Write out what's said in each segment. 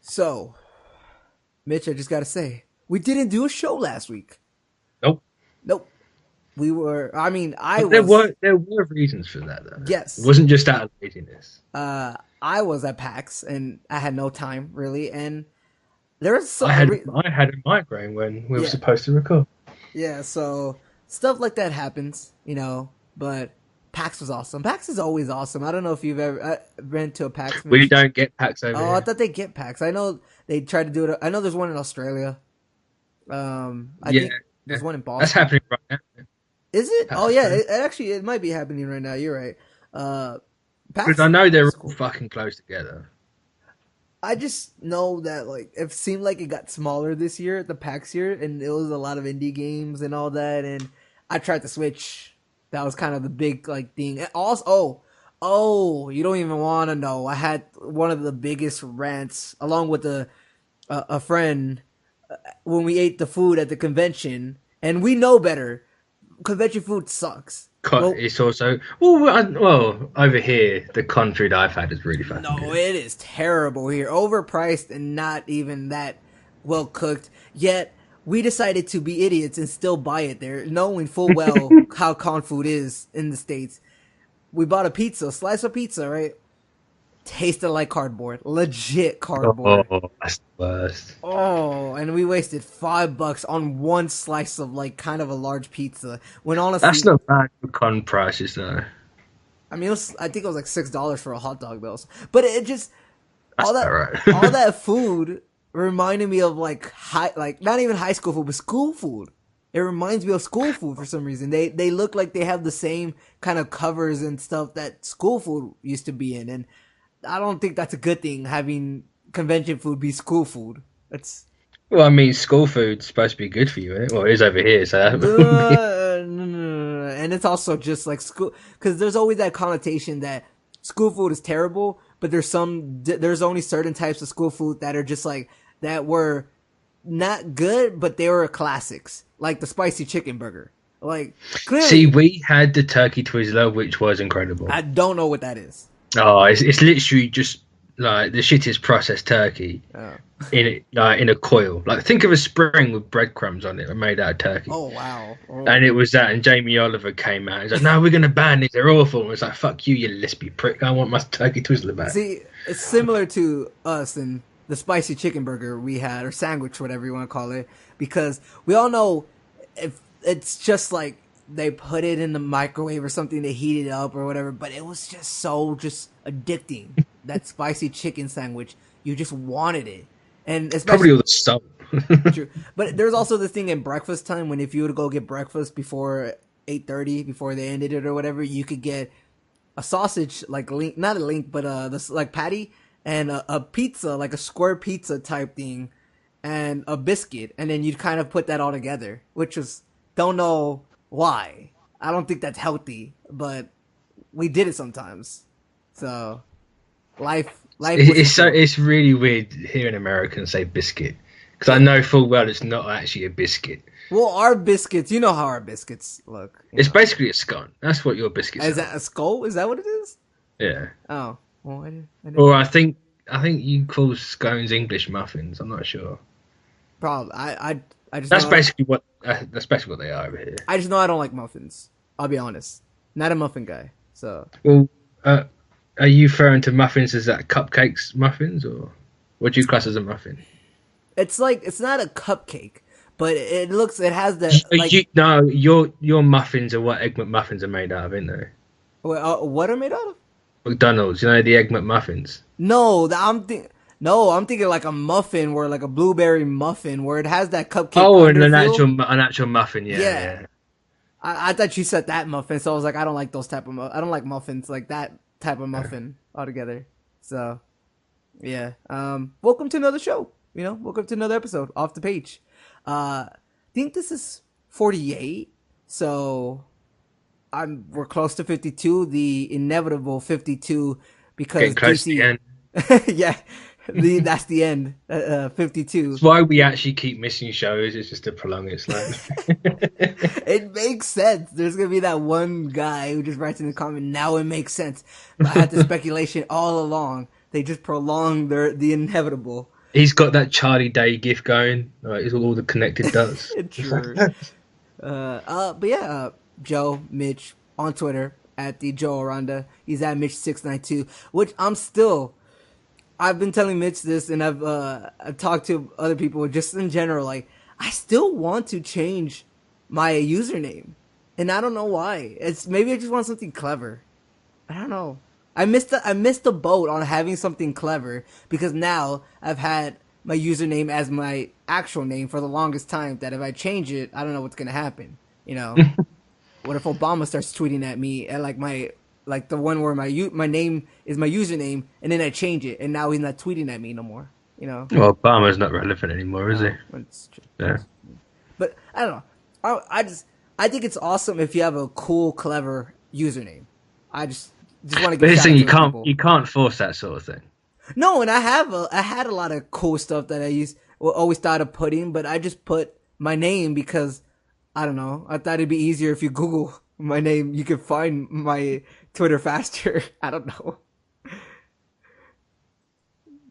So, Mitch, I just gotta say, we didn't do a show last week. Nope. Nope. We were, I mean, I But there was, were there were reasons for that though. It yes, wasn't just out of laziness. I was at PAX and I had no time really. And there was, I had I had a migraine when we were yeah, supposed to record. yeah. So, stuff like that happens, but PAX was awesome. PAX is always awesome. I don't know if you've ever been to a PAX, We Mitch. don't get packs over Oh, I here. thought they get PAX. I know they tried to do it. I know there's one in Australia. I Yeah, think yeah. there's one in That's Boston. happening right now. Is it? Oh Packs yeah, Australia. it might be happening right now. You're right. Uh, Because PAX I know they're is all cool. fucking close together. I just know that like it seemed like it got smaller this year at the PAX year, and it was a lot of indie games and all that. And I tried to Switch. That was kind of the big like thing. And also, you don't even want to know. I had one of the biggest rants along with a friend when we ate the food at the convention, and we know better. Convention food sucks. Well, It's also over here the con food I've had is really fucking no, good. it is terrible here. Overpriced and not even that well cooked. Yet we decided to be idiots and still buy it there, knowing full well how con food is in the States. We bought a pizza, slice of pizza, right? Tasted like cardboard. Legit cardboard. Oh, that's the worst. Oh, and we wasted $5 on one slice of like kind of a large pizza. When That's honestly, not bad for con prices though. I mean, I think it was like $6 for a hot dog though. But it just That's all that all alright. that food reminded me of like like not even high school food, but school food. It reminds me of school food for some reason. They look like they have the same kind of covers and stuff that school food used to be in, and I don't think that's a good thing having convention food be school food. It's Well, I mean, school food's supposed to be good for you, isn't it? Well, it is over here, so that would be. no, no, no. And it's also just like school because there's always that connotation that school food is terrible, but there's only certain types of school food that are just like that were not good, but they were classics, like the spicy chicken burger. Like See, clearly, we had the turkey Twizzler, which was incredible. I don't know what that is. Oh, it's literally just like the shittiest processed turkey Oh, in a coil. Like think of a spring with breadcrumbs on it, made out of turkey. oh wow. Oh. And it was that, and Jamie Oliver came out. He's like, "No, we're gonna ban these. They're awful." And it's like, "Fuck you, you lispy prick! I want my turkey Twizzler back." See, it's similar to us and the spicy chicken burger we had, or sandwich, whatever you want to call it, because we all know if it's just like they put it in the microwave or something to heat it up or whatever, but it was just so just addicting. That spicy chicken sandwich, you just wanted it, and Probably especially all the stuff. true. But there's also this thing in breakfast time when if you were to go get breakfast before 8:30, before they ended it or whatever, you could get a sausage like link, not a link, but this like patty and a pizza like a square pizza type thing, and a biscuit, and then you'd kind of put that all together, which was don't know why. I don't think that's healthy, but we did it sometimes. So life was simpler. It's really weird hearing Americans say biscuit because I know full well it's not actually a biscuit. Well, our biscuits, you know how our biscuits look. It's basically a scone. That's what your biscuits Is are. that a skull? Is that what it is? Yeah. Oh, well, I didn't Or know. I think you call scones English muffins. I'm not sure. Probably. I just know That's basically what they are over here. I just know I don't like muffins. I'll be honest. Not a muffin guy. So Well, are you referring to muffins as that cupcakes muffins, or what do you class as a muffin? it's like it's not a cupcake, but it has the like No, your muffins are what Egg McMuffins are made out of, isn't they? what are made out of? McDonald's, you know the Egg McMuffins. No, I'm thinking like a muffin where like a blueberry muffin where it has that cupcake Oh, and underfeel. an actual muffin, yeah, Yeah. yeah. I thought you said that muffin, so I was like, I don't like those type of I don't like muffins like that type of muffin altogether. So yeah. Welcome to another show. Welcome to another episode off the page. I think this is 48. So we're close to 52, the inevitable 52 because Getting close to the DC end. yeah, that's the end. 52. That's why we actually keep missing shows. It's just to prolong it slightly. It makes sense. There's gonna be that one guy who just writes in the comment. Now it makes sense. But I had the speculation all along. They just prolonged the inevitable. He's got that Charlie Day gif going. It's all the connected dots. True. But yeah, Joe, Mitch on Twitter at the Joe Aranda. He's at Mitch692, which I've been telling Mitch this, and I've talked to other people just in general. Like, I still want to change my username, and I don't know why. Maybe I just want something clever. I don't know. I missed the boat on having something clever because now I've had my username as my actual name for the longest time. That if I change it, I don't know what's gonna happen. You know, what if Obama starts tweeting at me at like the one where my name is my username, and then I change it, and now he's not tweeting at me no more. You know. Well, Obama's not relevant anymore, is he? It's true. Yeah. But I don't know. I think it's awesome if you have a cool, clever username. I just want to. But this thing, you can't force that sort of thing. No, and I had a lot of cool stuff that I always thought of putting, but I just put my name because I don't know. I thought it'd be easier if you Google my name, you could find my Twitter faster. I don't know.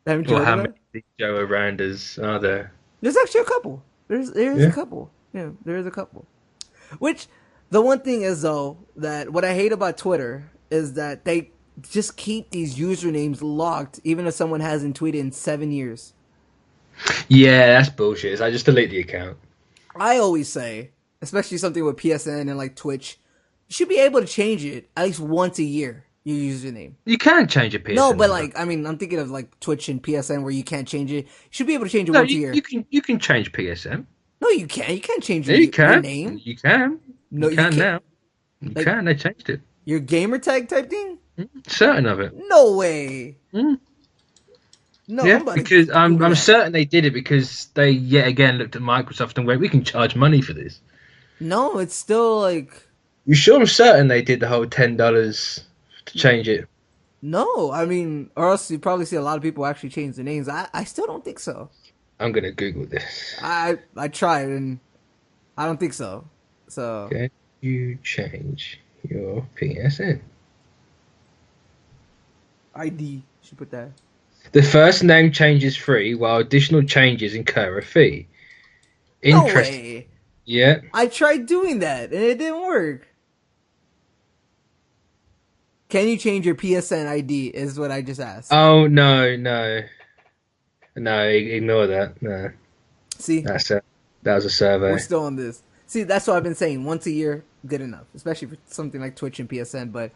Haven't you heard How of that? many Joe Arandas are there? There's actually a couple. There's a couple. Yeah, there is a couple. Which the one thing is though that what I hate about Twitter is that they just keep these usernames locked, even if someone hasn't tweeted in 7 years. Yeah, that's bullshit. I just delete the account. I always say, especially something with PSN and like Twitch, you should be able to change it at least once a year. Your username. You can change a PSN. No, but like, I mean, I'm thinking of like Twitch and PSN where you can't change it. You should be able to change it once a year. You can change PSN. No, you can't. You can't change your name. You can. No, you can now. Like, You can. They changed it. Your gamer tag type thing? Certain of it. No way. No, yeah, because I'm certain they did it because they yet again looked at Microsoft and went, "We can charge money for this." No, it's still like. You sure? I'm certain they did the whole $10 to change it. No, I mean, or else you probably see a lot of people actually change their names. I still don't think so. I'm gonna Google this. I tried and I don't think so. So. Can you change your PSN ID? Should put that. The first name change is free, while additional changes incur a fee. No way. Yeah. I tried doing that and it didn't work. Can you change your PSN ID? Is what I just asked. Oh no, ignore that. No. See, that was a survey. We're still on this. See, that's what I've been saying. Once a year, good enough, especially for something like Twitch and PSN. But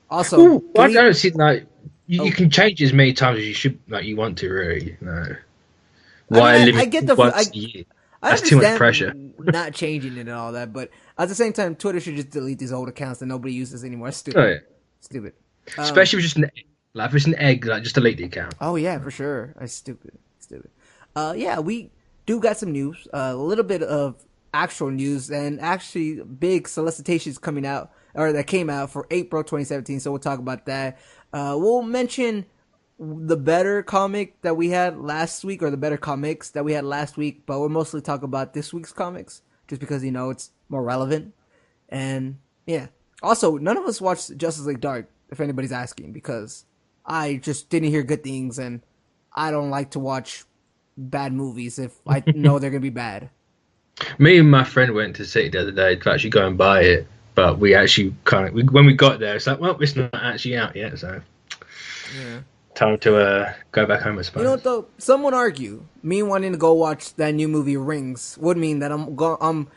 also, I don't see like you can change as many times as you should, like you want to. Really, no. Why I get the once a year? That's too much pressure. Not changing it and all that, but at the same time, Twitter should just delete these old accounts that nobody uses anymore. It's stupid. Oh, yeah. Stupid. Especially if it's just if it's an egg, like just delete the account. Oh yeah, for sure. It's stupid. Yeah, we do got some news. A little bit of actual news, and actually big solicitations coming out, or that came out for April 2017. So we'll talk about that. We'll mention the better comic that we had last week, or the better comics that we had last week, but we'll mostly talk about this week's comics, just because it's more relevant. And yeah. Also, none of us watched Justice League Dark, if anybody's asking, because I just didn't hear good things, and I don't like to watch bad movies if I know they're going to be bad. Me and my friend went to see it the other day to actually go and buy it, but we actually when we got there, it's like, well, it's not actually out yet, so yeah. Time to go back home, I suppose. You know what, though? Some would argue, me wanting to go watch that new movie Rings would mean that I'm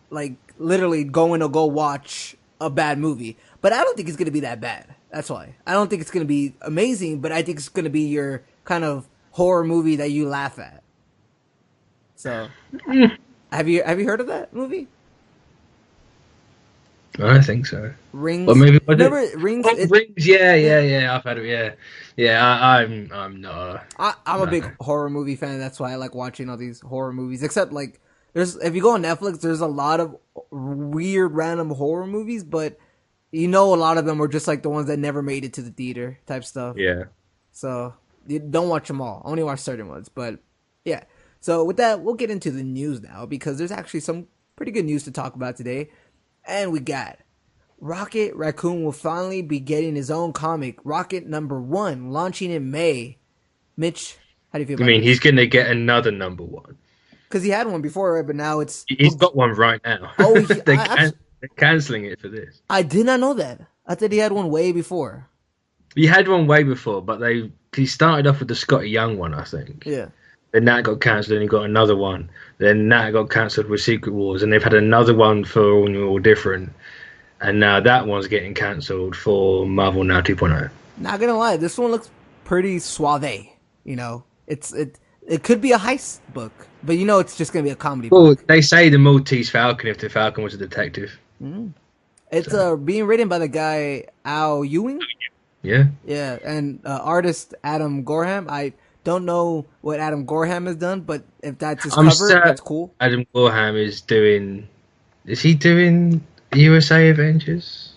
like, literally going to go watch a bad movie, but I don't think it's going to be that bad. That's why. I don't think it's going to be amazing, but I think it's going to be your kind of horror movie that you laugh at. So, have you heard of that movie? I don't think so. Rings. Or maybe Remember Rings? Rings. Yeah. I've heard of it. Yeah. I'm not. I'm a big horror movie fan. That's why I like watching all these horror movies. Except like, if you go on Netflix, there's a lot of weird random horror movies, but a lot of them are just like the ones that never made it to the theater type stuff. Yeah. So you don't watch them all. Only watch certain ones. But yeah. So with that, we'll get into the news now, because there's actually some pretty good news to talk about today. And we got Rocket Raccoon will finally be getting his own comic, Rocket #1, launching in May. Mitch, How do you feel I about mean, this? he's going to get another number one. Because he had one before, right? But now it's... He's got one right now. Oh, They're cancelling it for this. I did not know that. I thought he had one way before. He had one way before, but he started off with the Scotty Young one, I think. Yeah. Then that got cancelled, and he got another one. Then that got cancelled with Secret Wars, and they've had another one for All New, All Different. And now that one's getting cancelled for Marvel Now 2.0. Not gonna lie, this one looks pretty suave. You know, it could be a heist book, but you know it's just gonna be a comedy book. They say the Maltese Falcon if the Falcon was a detective. Mm. It's being written by the guy Al Ewing. Yeah. Yeah, and artist Adam Gorham. I don't know what Adam Gorham has done, but if that's his cover, that's cool. Adam Gorham is doing... Is he doing USA Avengers?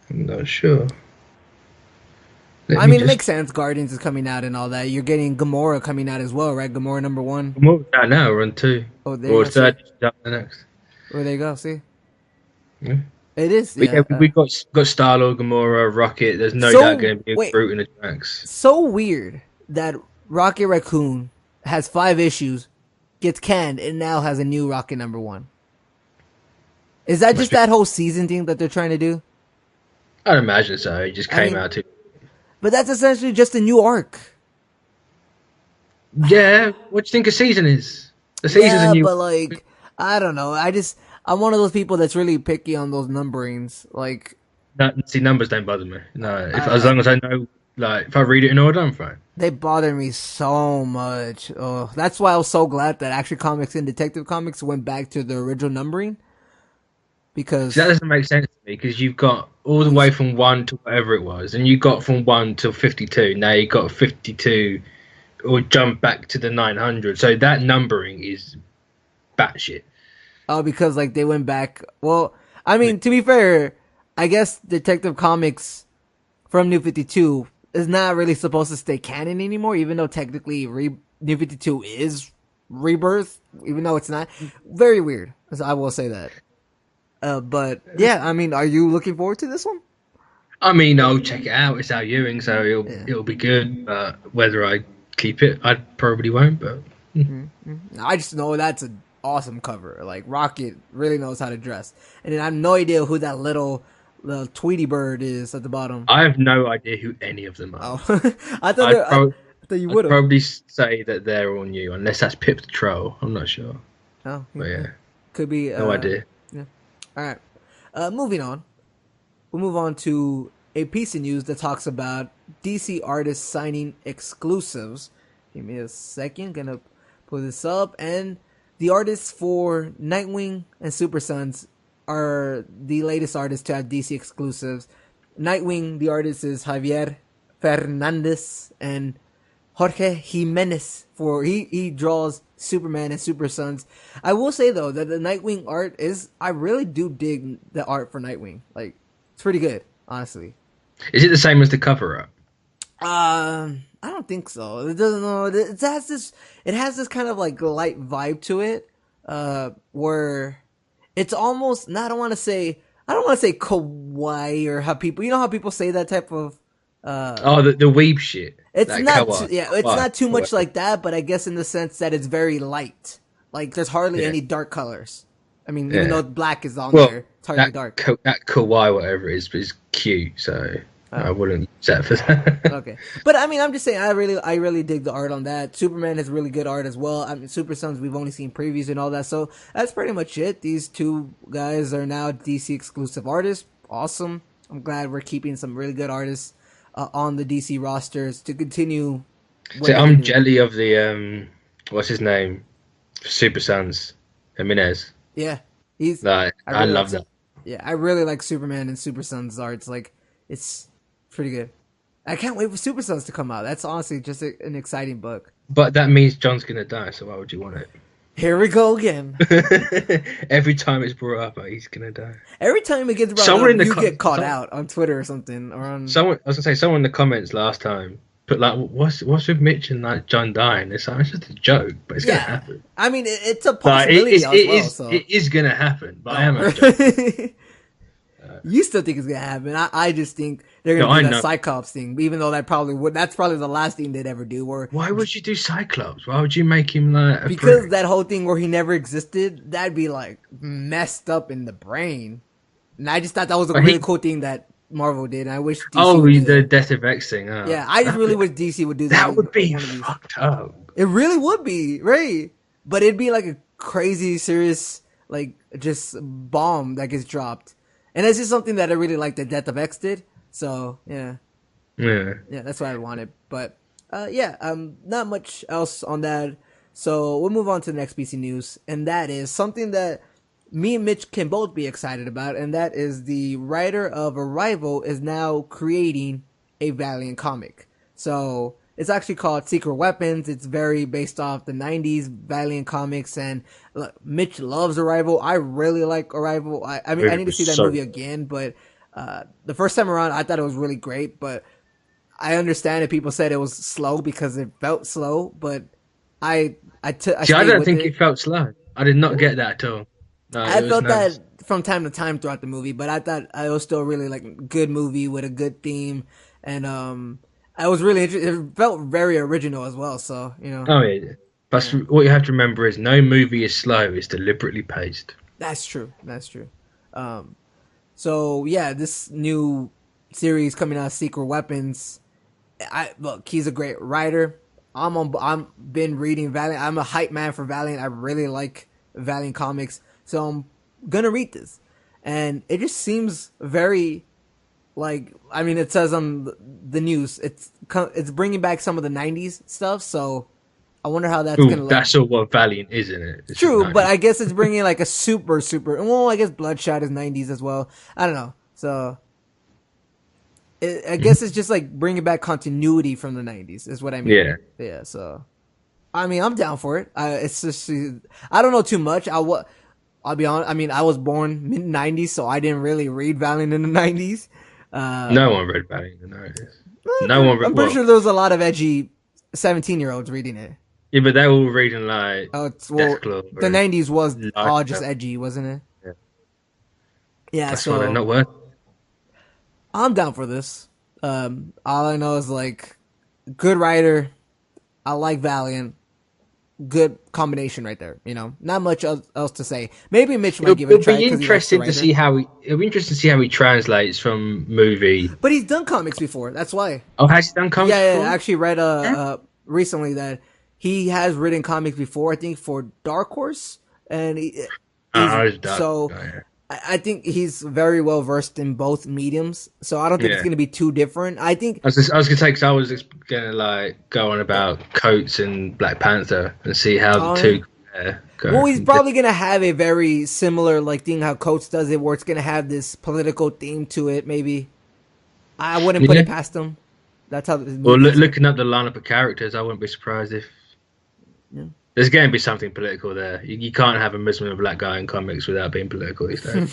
I'm not sure. It makes sense. Guardians is coming out and all that. You're getting Gamora coming out as well, right? Gamora #1. Gamora's out now, we're on 2. Oh, there or you go. 3rd, up the next. Well, there you go, see? Yeah. It is. Yeah, we got Star-Lord, Gamora, Rocket. There's no doubt going to be a Groot and a Drax. So weird that Rocket Raccoon has 5 issues, gets canned, and now has a new Rocket #1. Is that just that whole season thing that they're trying to do? I'd imagine so. It just came out too. But that's essentially just a new arc. Yeah, what do you think a season is? The season's a new... but like, I don't know. I'm one of those people that's really picky on those numberings. Like, see, numbers don't bother me. No, as long as I know, like, if I read it in order, I'm fine. They bother me so much. Oh, that's why I was so glad that Action Comics and Detective Comics went back to the original numbering. Because that doesn't make sense to me, because you've got all the way from 1 to whatever it was, and you got from 1 to 52. Now you got 52, or jump back to the 900. So that numbering is batshit. Oh, because like they went back. Well, I mean, to be fair, I guess Detective Comics from New 52 is not really supposed to stay canon anymore, even though technically New 52 is Rebirth, even though it's not. Very weird. So I will say that. But yeah, I mean, are you looking forward to this one? I mean, I'll check it out. It's Al Ewing, so it'll be good. Whether I keep it, I probably won't. But I just know that's an awesome cover. Like Rocket really knows how to dress, and I have no idea who that little Tweety bird is at the bottom. I have no idea who any of them are. Oh. I thought you would have. Probably say that they're all new, unless that's Pip the Troll. I'm not sure. Oh, but yeah, could be. No idea. Yeah. All right. Moving on. We'll move on to a piece of news that talks about DC artists signing exclusives. Give me a second. Gonna pull this up. And the artists for Nightwing and Super Sons are the latest artists to have DC exclusives. Nightwing, the artist is Javier Fernandez, and Jorge Jimenez he draws Superman and Super Sons. I will say though that the Nightwing art I really do dig the art for Nightwing. Like, it's pretty good, honestly. Is it the same as the cover art? I don't think so. It doesn't know. It has this kind of like light vibe to it, where it's almost. I don't want to say kawaii or how people say that type of. The weeb shit. It's not. It's not too much like that, but I guess in the sense that it's very light. Like there's hardly any dark colors. I mean, even though black is on there, it's hardly dark. That kawaii, whatever it is cute. So I wouldn't use that for that. Okay, but I mean, I'm just saying, I really dig the art on that. Superman has really good art as well. I mean, Super Sons, we've only seen previews and all that, so that's pretty much it. These two guys are now DC exclusive artists. Awesome. I'm glad we're keeping some really good artists on the DC rosters to continue. So I'm jelly of the what's his name, Super Sons, Jimenez. Yeah, he's. Like, I love that. Yeah, I really like Superman and Super Sons arts. Like, it's pretty good. I can't wait for Super Sons to come out. That's honestly just an exciting book. But that means John's gonna die, so why would you want it? Here we go again. Every time it's brought up, he's gonna die. Every time it gets brought up, you get caught out on Twitter or something, or on. Someone in the comments last time put like, "What's with Mitch and like John dying?" It's just a joke, but it's gonna happen. I mean, it's a possibility it is gonna happen, but I am. You still think it's gonna happen? I just think they're gonna do that Cyclops thing, even though that's probably the last thing they'd ever do. Why would you do Cyclops? Why would you make him like because that whole thing where he never existed, that'd be like messed up in the brain. And I just thought that was a really cool thing that Marvel did. And I wish DC would do the that. Death of X thing. Oh. Yeah, I just really wish DC would do that. That would be fucked up. It really would be, right? But it'd be like a crazy, serious, like just bomb that gets dropped. And it's just something that I really like that Death of X did. So yeah, that's what I wanted. But not much else on that. So we'll move on to the next PC news, and that is something that me and Mitch can both be excited about, and that is the writer of Arrival is now creating a Valiant comic. So it's actually called Secret Weapons. It's very based off the 90s Valiant comics, and look, Mitch loves Arrival. I really like Arrival. I mean, I need to see that movie again, but the first time around, I thought it was really great, but I understand that people said it was slow because it felt slow, but I don't think it felt slow. I did not get that at all. No, I felt that from time to time throughout the movie, but I thought it was still really like good movie with a good theme, and I was really interested. It felt very original as well, so you know. Oh yeah, but what you have to remember is no movie is slow; it's deliberately paced. That's true. So yeah, this new series coming out, Secret Weapons. Look, he's a great writer. I'm been reading Valiant. I'm a hype man for Valiant. I really like Valiant comics. So I'm gonna read this, and it just seems very, like, I mean, it says on the news, it's bringing back some of the '90s stuff. So I wonder how that's gonna look. That's all what Valiant is, isn't it? It's true, but I guess it's bringing like a super. Well, I guess Bloodshot is '90s as well. I don't know. So I guess it's just like bringing back continuity from the '90s is what I mean. Yeah. So I mean, I'm down for it. It's just I don't know too much. I'll be honest. I mean, I was born mid '90s, so I didn't really read Valiant in the '90s. No one read Valiant in the '90s. No one. I'm pretty sure there was a lot of edgy 17-year-olds reading it. Yeah, but they were all reading like Death Club. The '90s was all just edgy, wasn't it? Yeah. That's so why they're not worth. I'm down for this. All I know is like good writer. I like Valiant. Good combination right there. You know, not much else to say. Maybe Mitch might give it a try. It'll be interesting to see how he translates from movie. But he's done comics before. That's why. Oh, has he done comics? Yeah. I actually read recently that he has written comics before. I think for Dark Horse, and I think he's very well versed in both mediums, so I don't think it's going to be too different. I think I was going to say, because I was going to like go on about Coates and Black Panther and see how the two go. Well, he's probably going to have a very similar like thing how Coates does it, where it's going to have this political theme to it. Maybe I wouldn't put it past him. That's how. Well, looking up the lineup of characters, I wouldn't be surprised if. Yeah. There's going to be something political there. You can't have a Muslim and black guy in comics without being political these days.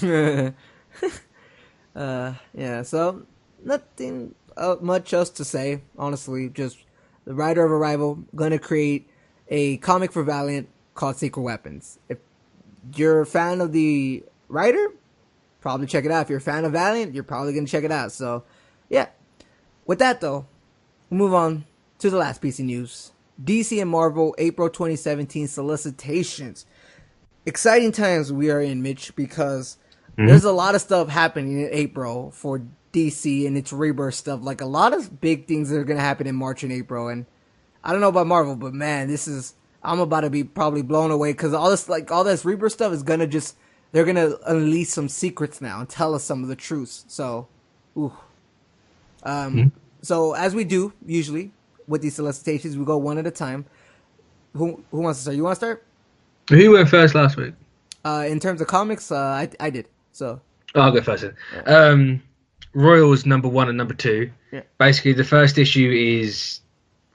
So nothing much else to say, honestly. Just the writer of Arrival going to create a comic for Valiant called Secret Weapons. If you're a fan of the writer, probably check it out. If you're a fan of Valiant, you're probably going to check it out. So, yeah. With that, though, we'll move on to the last piece of news. DC and Marvel, April 2017 solicitations. Exciting times we are in, Mitch, because there's a lot of stuff happening in April for DC and its rebirth stuff. Like a lot of big things that are going to happen in March and April. And I don't know about Marvel, but man, I'm about to be probably blown away because all this rebirth stuff is going to they're going to unleash some secrets now and tell us some of the truths. So, so as we do usually, with these solicitations, we go one at a time. Who wants to start? You want to start? Who went first last week? In terms of comics, I did. So I'll go first then. Yeah. Royals number 1 and number 2. Yeah. Basically, the first issue is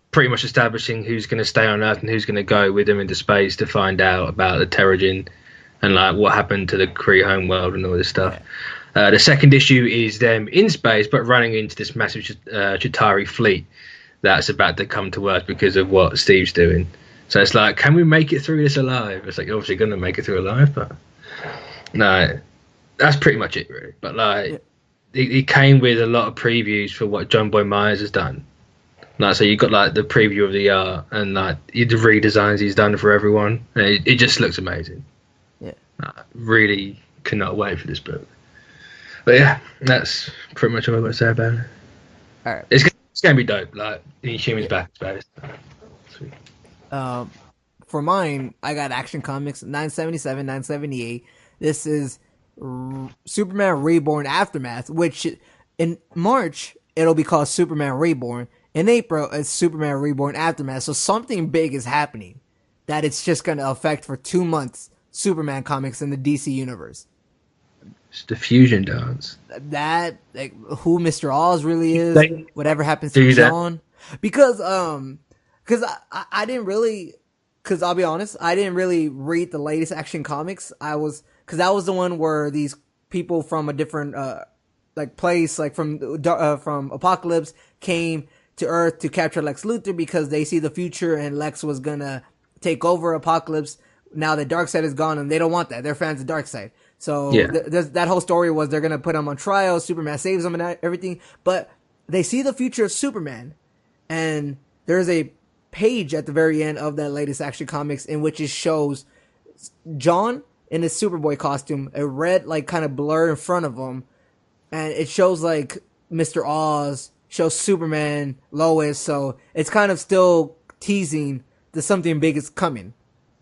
pretty much establishing who's going to stay on Earth and who's going to go with them into space to find out about the Terrigen and like what happened to the Kree homeworld and all this stuff. Yeah. The second issue is them in space, but running into this massive Chitauri fleet that's about to come to Earth because of what Steve's doing. So it's like, can we make it through this alive? It's like, you're obviously going to make it through alive, but no. that's pretty much it, really. But like, Yeah. it came with a lot of previews for what John Boy Myers has done. Like, so you got like the preview of the art and like the redesigns he's done for everyone. And it just looks amazing. Yeah. Really cannot wait for this book. But yeah, that's pretty much all I've got to say about it. All right. It's gonna be dope. Like, Inhumans back in space. Sweet. For mine, I got Action Comics 977, 978. This is Superman Reborn Aftermath, which in March it'll be called Superman Reborn. In April, it's Superman Reborn Aftermath. So something big is happening that it's just going to affect for 2 months Superman comics in the DC universe. It's the fusion dance. That, like, who Mr. Oz really is, whatever happens to John. Because I didn't really, because I'll be honest, I didn't really read the latest Action Comics. Because that was the one where these people from a different, like, place, like from Apocalypse came to Earth to capture Lex Luthor because they see the future and Lex was gonna take over Apocalypse now that Darkseid is gone, and they don't want that. They're fans of Darkseid. So that whole story was they're gonna put him on trial. Superman saves him and everything, but they see the future of Superman, and there's a page at the very end of that latest Action Comics in which it shows John in his Superboy costume, a red like kind of blur in front of him, and it shows like Mr. Oz. Shows Superman, Lois, so it's kind of still teasing that something big is coming,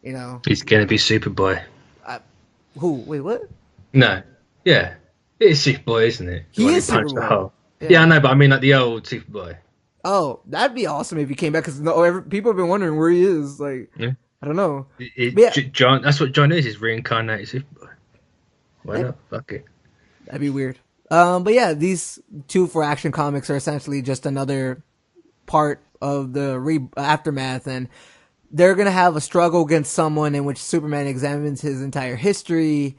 you know? He's gonna be Superboy. Who? Wait, what? No. Yeah. It is Superboy, isn't it? He is Superboy. Yeah, I know, but I mean like the old Superboy. Oh, that'd be awesome if he came back, because people have been wondering where he is. Like, I don't know. John, that's what John is, he's reincarnated Superboy. Why not? Fuck it. That'd be weird. But yeah, these two for Action Comics are essentially just another part of the aftermath, and they're gonna have a struggle against someone in which Superman examines his entire history,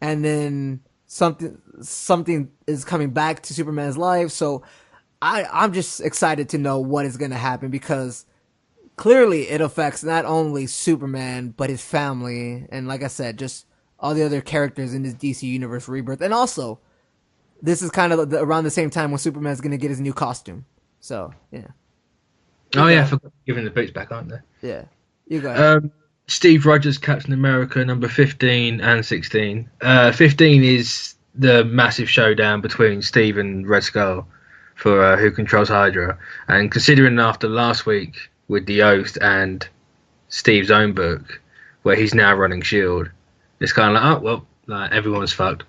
and then something is coming back to Superman's life. So I'm just excited to know what is gonna happen, because clearly it affects not only Superman but his family, and like I said, just all the other characters in this DC Universe Rebirth, and also. This is kind of around the same time when Superman's going to get his new costume. So, yeah. Oh, yeah, I forgot giving the boots back, aren't they? Yeah. You go ahead. Steve Rogers, Captain America, number 15 and 16. 15 is the massive showdown between Steve and Red Skull for who controls Hydra. And considering after last week with The Oath and Steve's own book, where he's now running S.H.I.E.L.D., it's kind of like, oh, well, like, everyone's fucked.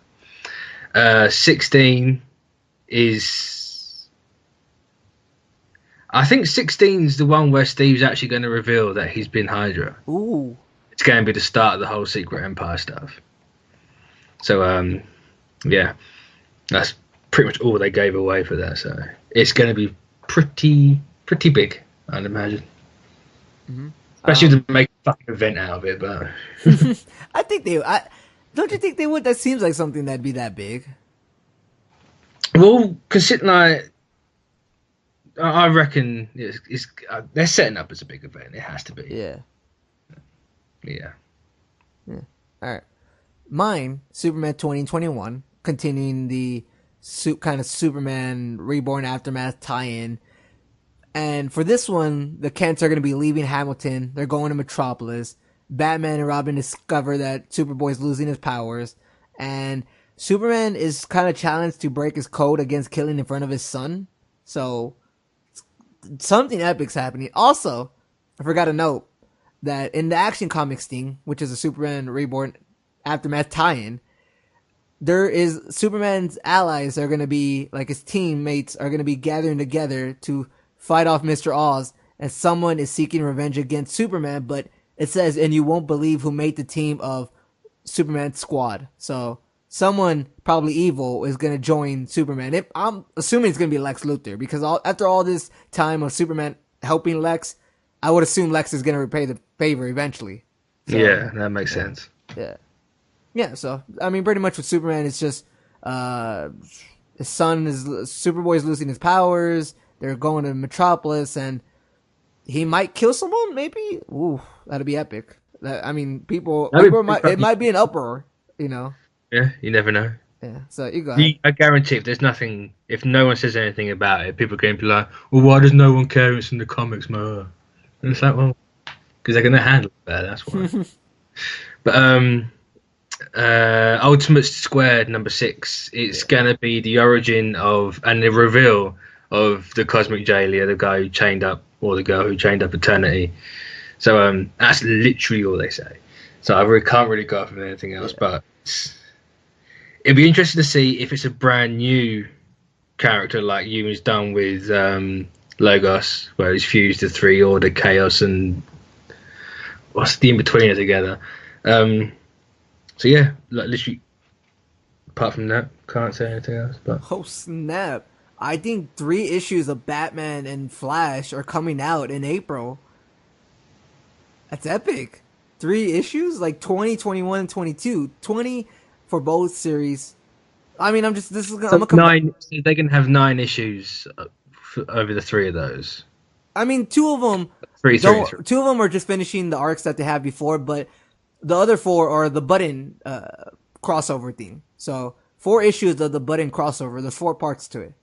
16 is... I think 16 is the one where Steve's actually going to reveal that he's been Hydra. Ooh. It's going to be the start of the whole Secret Empire stuff. So, yeah. That's pretty much all they gave away for that. So it's going to be pretty big, I'd imagine. Mm-hmm. Especially to make a fucking event out of it, but... I think they... Don't you think they would? That seems like something that'd be that big. Well, considering I reckon it's they're setting up as a big event. It has to be. Yeah. Yeah. All right. Mine, Superman 2021, continuing the kind of Superman Reborn Aftermath tie-in. And for this one, the Kents are going to be leaving Hamilton. They're going to Metropolis. Batman and Robin discover that Superboy's losing his powers, and Superman is kind of challenged to break his code against killing in front of his son. So something epic's happening. Also, I forgot to note that in the Action Comics thing, which is a Superman Reborn Aftermath tie-in, there is Superman's allies are going to be, like his teammates are going to be gathering together to fight off Mr. Oz, and someone is seeking revenge against Superman, but it says, and you won't believe who made the team of Superman's squad. So someone probably evil is going to join Superman. I'm assuming it's going to be Lex Luthor, because after all this time of Superman helping Lex, I would assume Lex is going to repay the favor eventually. So, yeah, that makes sense. Yeah. Yeah, so, I mean, pretty much with Superman, it's just his son Superboy's losing his powers, they're going to Metropolis, and he might kill someone, maybe? Ooh, that'd be epic. It might be an uproar, you know? Yeah, you never know. Yeah. So you go ahead. I guarantee if no one says anything about it, people are going to be like, well, why does no one care? It's in the comics, man. And it's like, well, because they're going to handle it better. That's why. But Ultimate Squared #6. It's gonna be the origin of and the reveal of the Cosmic Jailer, the guy who chained up, or the girl who chained up Eternity. So that's literally all they say. So I can't really go off of anything else. But it'd be interesting to see if it's a brand new character like Ewan's done with Logos, where he's fused the three Order, Chaos, and what's the in betweener together. So yeah, like literally. Apart from that, can't say anything else. But oh snap! I think 3 issues of Batman and Flash are coming out in April. That's epic. 3 issues, like 20, 21, and 22. 20 for both series. I mean, I'm gonna 9. So they can have 9 issues over the 3 of those. I mean, 2 of them. 3. 2 of them are just finishing the arcs that they had before, but the other 4 are the Button crossover thing. So 4 issues of the Button crossover. There's 4 parts to it,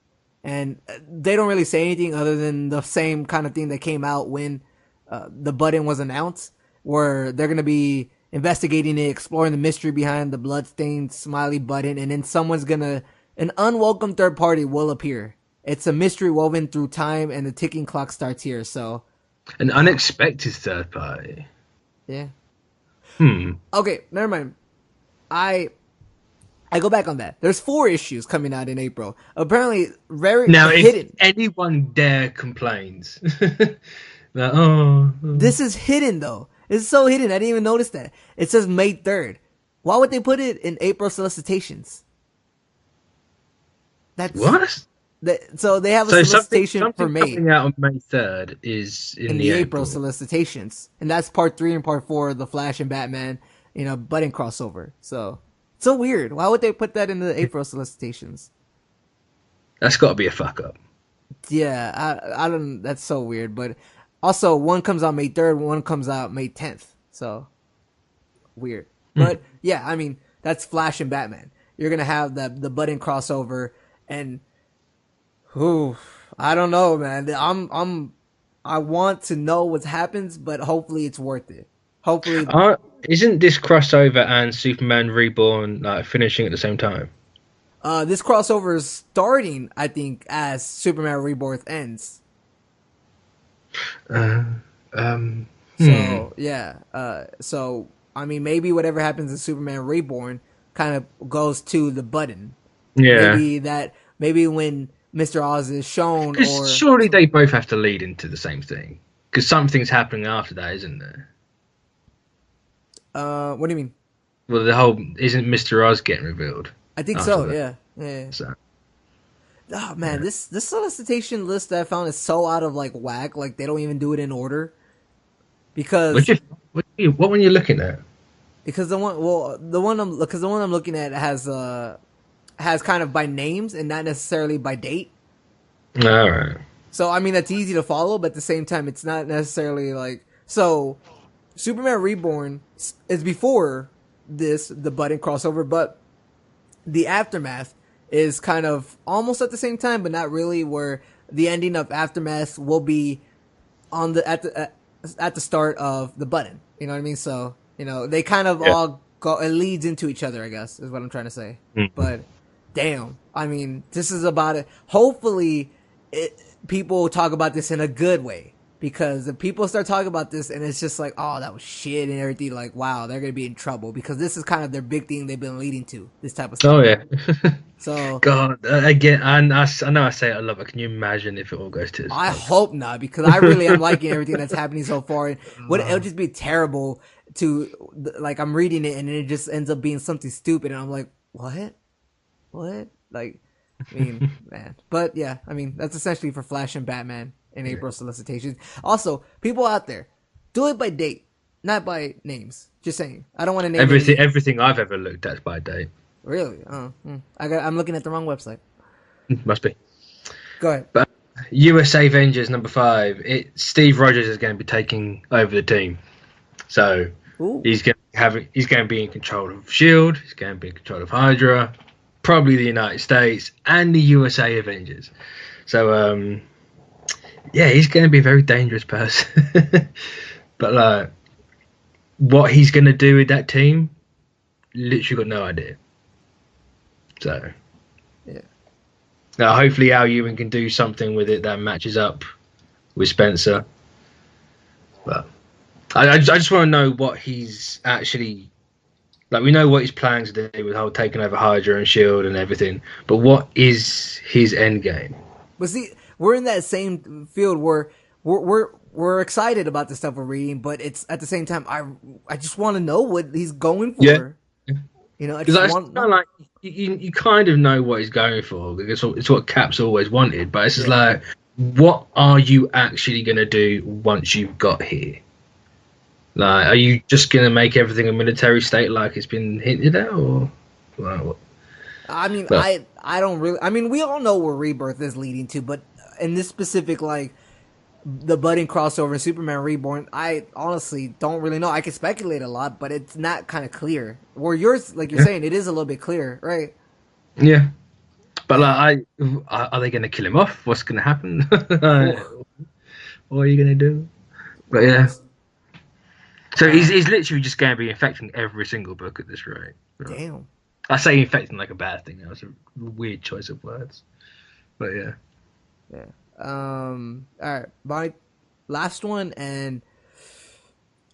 and they don't really say anything other than the same kind of thing that came out when the Button was announced, where they're gonna be investigating it, exploring the mystery behind the bloodstained smiley button, and then an unwelcome third party will appear. It's a mystery woven through time, and the ticking clock starts here. So, an unexpected third party. Yeah. Okay, never mind. I go back on that. There's 4 issues coming out in April. Apparently, very now, hidden. If anyone dare complains, like, oh, this is hidden though. It's so hidden. I didn't even notice that. It says May 3rd. Why would they put it in April Solicitations? That's what? So they have a solicitation for May. Something out on May 3rd is in the April Solicitations, and that's part 3 and part 4 of the Flash and Batman, Button crossover. So weird. Why would they put that in the April Solicitations? That's got to be a fuck up. Yeah, I don't. That's so weird. But also, one comes out May 3rd, one comes out May 10th. So weird. But yeah, I mean, that's Flash and Batman. You're gonna have the Button crossover, and I don't know, man. I want to know what happens, but hopefully it's worth it. Hopefully, isn't this crossover and Superman Reborn finishing at the same time? This crossover is starting, I think, as Superman Reborn ends. So yeah. So I mean, maybe whatever happens in Superman Reborn kind of goes to the Button. Yeah. Maybe when Mr. Oz is shown, or surely they both have to lead into the same thing, because something's happening after that, isn't there? What do you mean? Well, isn't Mr. Oz getting revealed? I think so. Yeah. So. Oh man, this solicitation list that I found is so out of whack. Like they don't even do it in order. Because what one you looking at? Because the one I'm looking at has kind of by names and not necessarily by date. All right. So I mean that's easy to follow, but at the same time it's not necessarily so. Superman Reborn is before the Button crossover, but the Aftermath is kind of almost at the same time, but not really. Where the ending of Aftermath will be at the start of the Button. You know what I mean? So they kind of all go. It leads into each other, I guess, is what I'm trying to say. But damn, I mean, this is about it. Hopefully, people talk about this in a good way. Because if people start talking about this and it's just oh, that was shit and everything, wow, they're going to be in trouble. Because this is kind of their big thing they've been leading to, this type of stuff. Oh, yeah. So God, again, I know I say it a lot, but can you imagine if it all goes to this? I hope not, because I really am liking everything that's happening so far. And it'll just be terrible to, I'm reading it and it just ends up being something stupid. And I'm like, what? I mean, man. But yeah, I mean, that's essentially for Flash and Batman. In April Solicitations. Also, people out there, do it by date, not by names. Just saying. I don't want to name everything I've ever looked at by date. Really? I'm looking at the wrong website. Must be. Go ahead. But USA Avengers #5. Steve Rogers is going to be taking over the team. So he's going to be in control of Shield. He's going to be in control of Hydra. probably the United States and the USA Avengers. So yeah, he's going to be a very dangerous person. But like, what he's going to do with that team, literally got no idea. So yeah. Now, hopefully Al Ewing can do something with it that matches up with Spencer. But I just want to know what he's actually... Like, we know what he's planning to do with the whole taking over Hydra and S.H.I.E.L.D. and everything, but what is his end game? But see, we're in that same field where we're excited about the stuff we're reading, but it's at the same time, I just want to know what he's going for. Yeah. You know, I just want to like you kind of know what he's going for. It's what Cap's always wanted, but it's just like, what are you actually going to do once you've got here? Like, are you just going to make everything a military state like it's been hinted at, or what? I mean, I don't really... I mean, we all know where Rebirth is leading to, but in this specific, like, the budding crossover in Superman Reborn, I honestly don't really know. I can speculate a lot, but it's not kind of clear. Where yours, like you're saying, it is a little bit clear, right? Yeah. But, like, are they going to kill him off? What's going to happen? What are you going to do? But, yeah. So he's literally just going to be infecting every single book at this rate. Damn. I say infecting like a bad thing. That was a weird choice of words. But yeah. Yeah. All right. My last one, and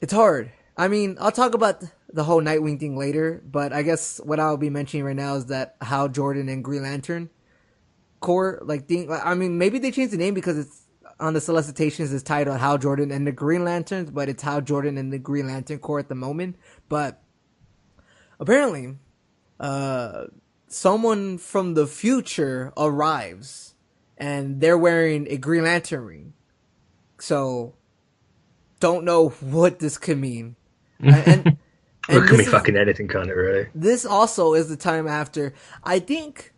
it's hard. I mean, I'll talk about the whole Nightwing thing later, but I guess what I'll be mentioning right now is that Hal Jordan and Green Lantern core, like, thing. I mean, maybe they changed the name because it's on the Solicitations is titled Hal Jordan and the Green Lanterns, but it's Hal Jordan and the Green Lantern Corps at the moment. But apparently, someone from the future arrives, and they're wearing a Green Lantern ring. So, don't know what this could mean. And it could be fucking anything, kind of, really. This also is the time after. I think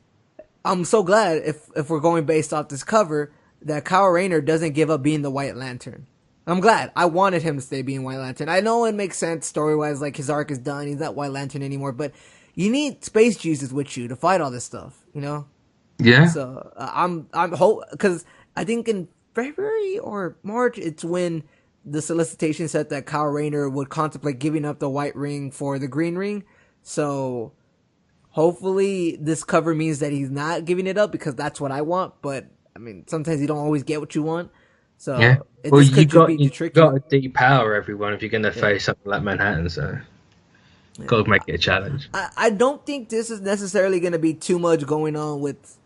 I'm so glad if we're going based off this cover, that Kyle Rayner doesn't give up being the White Lantern. I'm glad. I wanted him to stay being White Lantern. I know it makes sense story-wise, like his arc is done, he's not White Lantern anymore, but you need space Jesus with you to fight all this stuff, you know? Yeah. So I'm because I think in February or March, it's when the solicitation said that Kyle Rayner would contemplate giving up the white ring for the green ring. So hopefully this cover means that he's not giving it up, because that's what I want, but I mean, sometimes you don't always get what you want. So yeah. Well, you got to depower everyone if you're going to face something like Manhattan. So got to make it a challenge. I don't think this is necessarily going to be too much going on with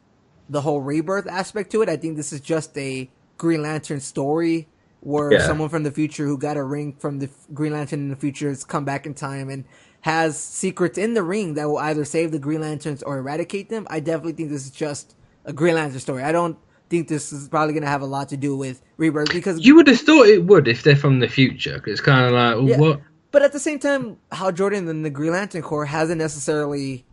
the whole Rebirth aspect to it. I think this is just a Green Lantern story where someone from the future who got a ring from the Green Lantern in the future has come back in time and has secrets in the ring that will either save the Green Lanterns or eradicate them. I definitely think this is just a Green Lantern story. I don't think this is probably going to have a lot to do with Rebirth, because you would have thought it would if they're from the future. Cause it's kind of like, well, what? But at the same time, Hal Jordan and the Green Lantern Corps hasn't necessarily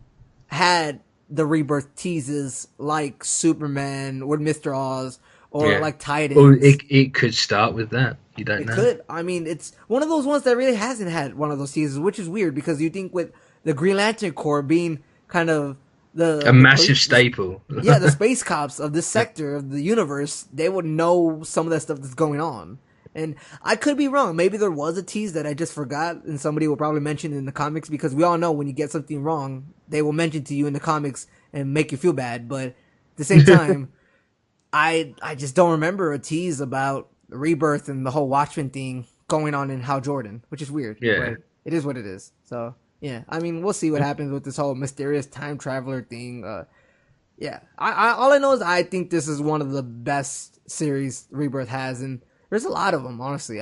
had the Rebirth teases like Superman or Mr. Oz or like Titans. Or it could start with that. You don't know. It could. I mean, it's one of those ones that really hasn't had one of those teases, which is weird, because you think with the Green Lantern Corps being kind of a massive staple. The space cops of this sector of the universe, they would know some of that stuff that's going on. And I could be wrong. Maybe there was a tease that I just forgot, and somebody will probably mention it in the comics, because we all know when you get something wrong, they will mention to you in the comics and make you feel bad. But at the same time, I just don't remember a tease about Rebirth and the whole Watchmen thing going on in Hal Jordan, which is weird. Yeah. But it is what it is. So, yeah. I mean, we'll see what happens with this whole mysterious time traveler thing. All I know is I think this is one of the best series Rebirth has, and there's a lot of them, honestly.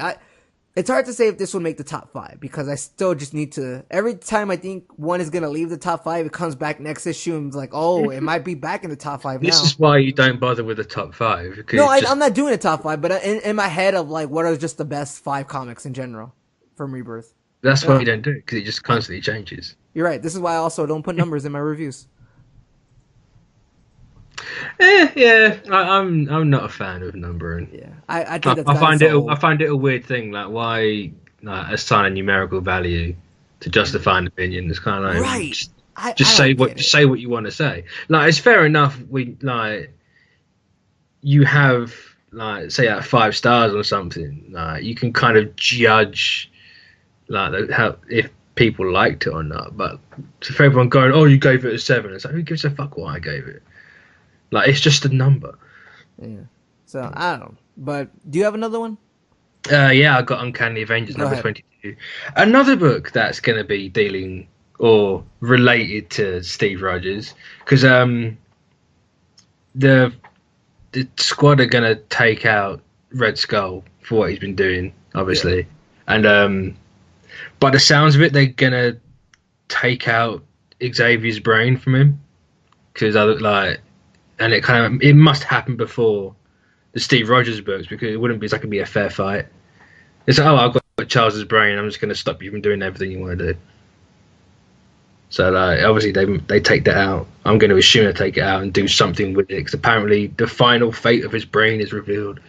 It's hard to say if this will make the top 5, because I still just need to... Every time I think one is going to leave the top 5, it comes back next issue and it's like, oh, it might be back in the top 5 now. This is why you don't bother with the top 5. No, I'm not doing a top 5, but in my head of like, what are just the best 5 comics in general from Rebirth? That's why you don't do it, because it just constantly changes. You're right. This is why I also don't put numbers in my reviews. I'm not a fan of numbering. Yeah, I think that's I find it a weird thing. Like, why assign a numerical value to justify an opinion? It's kind of like, right. Just say what you want to say. Like, it's fair enough. You have, like, say, like 5 stars or something. Like, you can kind of judge, like, how if people liked it or not. But for everyone going, oh, you gave it a 7, it's like, who gives a fuck what I gave it? Like, it's just a number. Yeah. So I don't know. But do you have another one? Yeah, I got Uncanny Avengers number 22. Another book that's going to be dealing or related to Steve Rogers, because the Squad are going to take out Red Skull for what he's been doing, obviously, and by the sounds of it, they're going to take out Xavier's brain from him, because and it must happen before the Steve Rogers books, because it wouldn't be like it'd be a fair fight. It's like, oh, I've got Charles's brain, I'm just going to stop you from doing everything you want to do. So, like, obviously they take that out. I'm going to assume they take it out and do something with it, because apparently the final fate of his brain is revealed.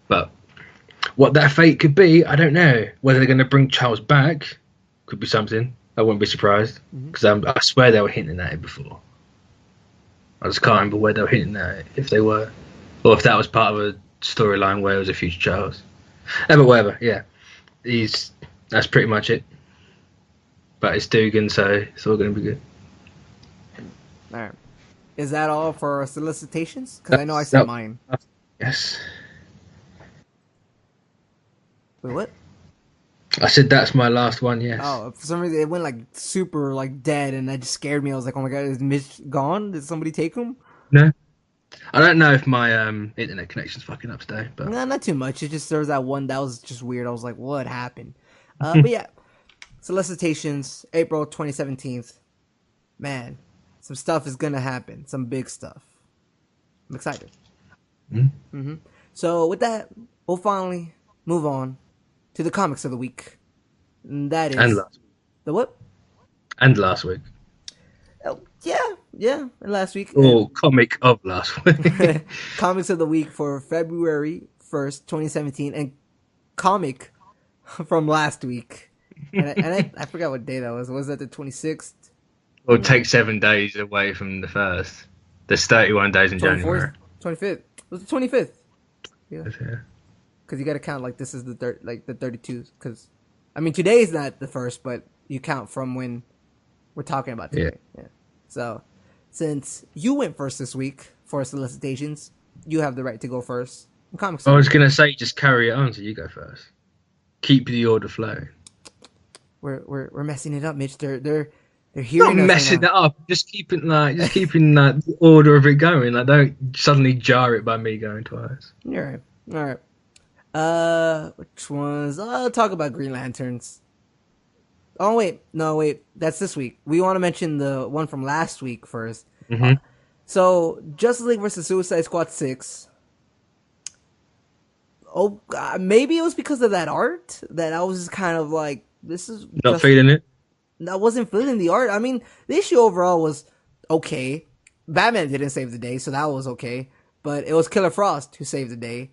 But what that fate could be, I don't know. Whether they're going to bring Charles back could be something. I wouldn't be surprised, because I swear they were hinting at it before. I just can't remember where they were hinting at it, if they were, or if that was part of a storyline where it was a future Charles. But whatever, yeah. That's pretty much it. But it's Dugan, so it's all going to be good. All right. Is that all for solicitations? Because I know I said mine. Yes. Wait, what? I said that's my last one, yes. Oh, for some reason it went like super like dead, and that just scared me. I was like, oh my god, is Mitch gone? Did somebody take him? No. I don't know if my internet connection's fucking up today. But no, not too much. It just, there was that one that was just weird. I was like, what happened? But yeah. Solicitations, April 2017. Man, some stuff is going to happen. Some big stuff. I'm excited. So with that, we'll finally move on to the comics of the week. And that is... And last week. The what? And last week. Oh, yeah, last week. Or comic of last week. Comics of the week for February 1st, 2017. And comic from last week. And I forgot what day that was. Was that the 26th? Or take 7 days away from the first. There's 31 days in 24th? January. 25th. It was the 25th. Yeah. Yeah. Because you got to count like this is the 32. Because, I mean, today is not the first, but you count from when we're talking about today. Yeah. So, since you went first this week for solicitations, you have the right to go first. Comics. I was going to say, just carry it on so you go first. Keep the order flowing. We're messing it up, Mitch. They're hearing not us messing right it up. Just keeping the order of it going. Like, don't suddenly jar it by me going twice. All right. Which ones? I'll talk about Green Lanterns. Oh wait, that's this week. We want to mention the one from last week first. So Justice League versus Suicide Squad 6. Oh, maybe it was because of that art that I was just kind of like, this is not feeling it. I wasn't feeling the art. I mean, the issue overall was okay. Batman didn't save the day, so that was okay. But it was Killer Frost who saved the day,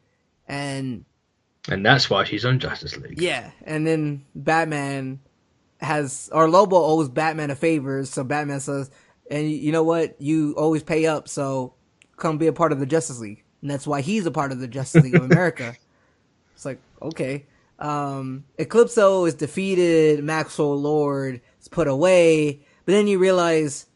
and that's why she's on Justice League. Yeah, and then Batman Lobo owes Batman a favor, so Batman says, and you know what? You always pay up, so come be a part of the Justice League. And that's why he's a part of the Justice League of America. It's like, okay. Eclipso is defeated, Maxwell Lord is put away, but then you realize,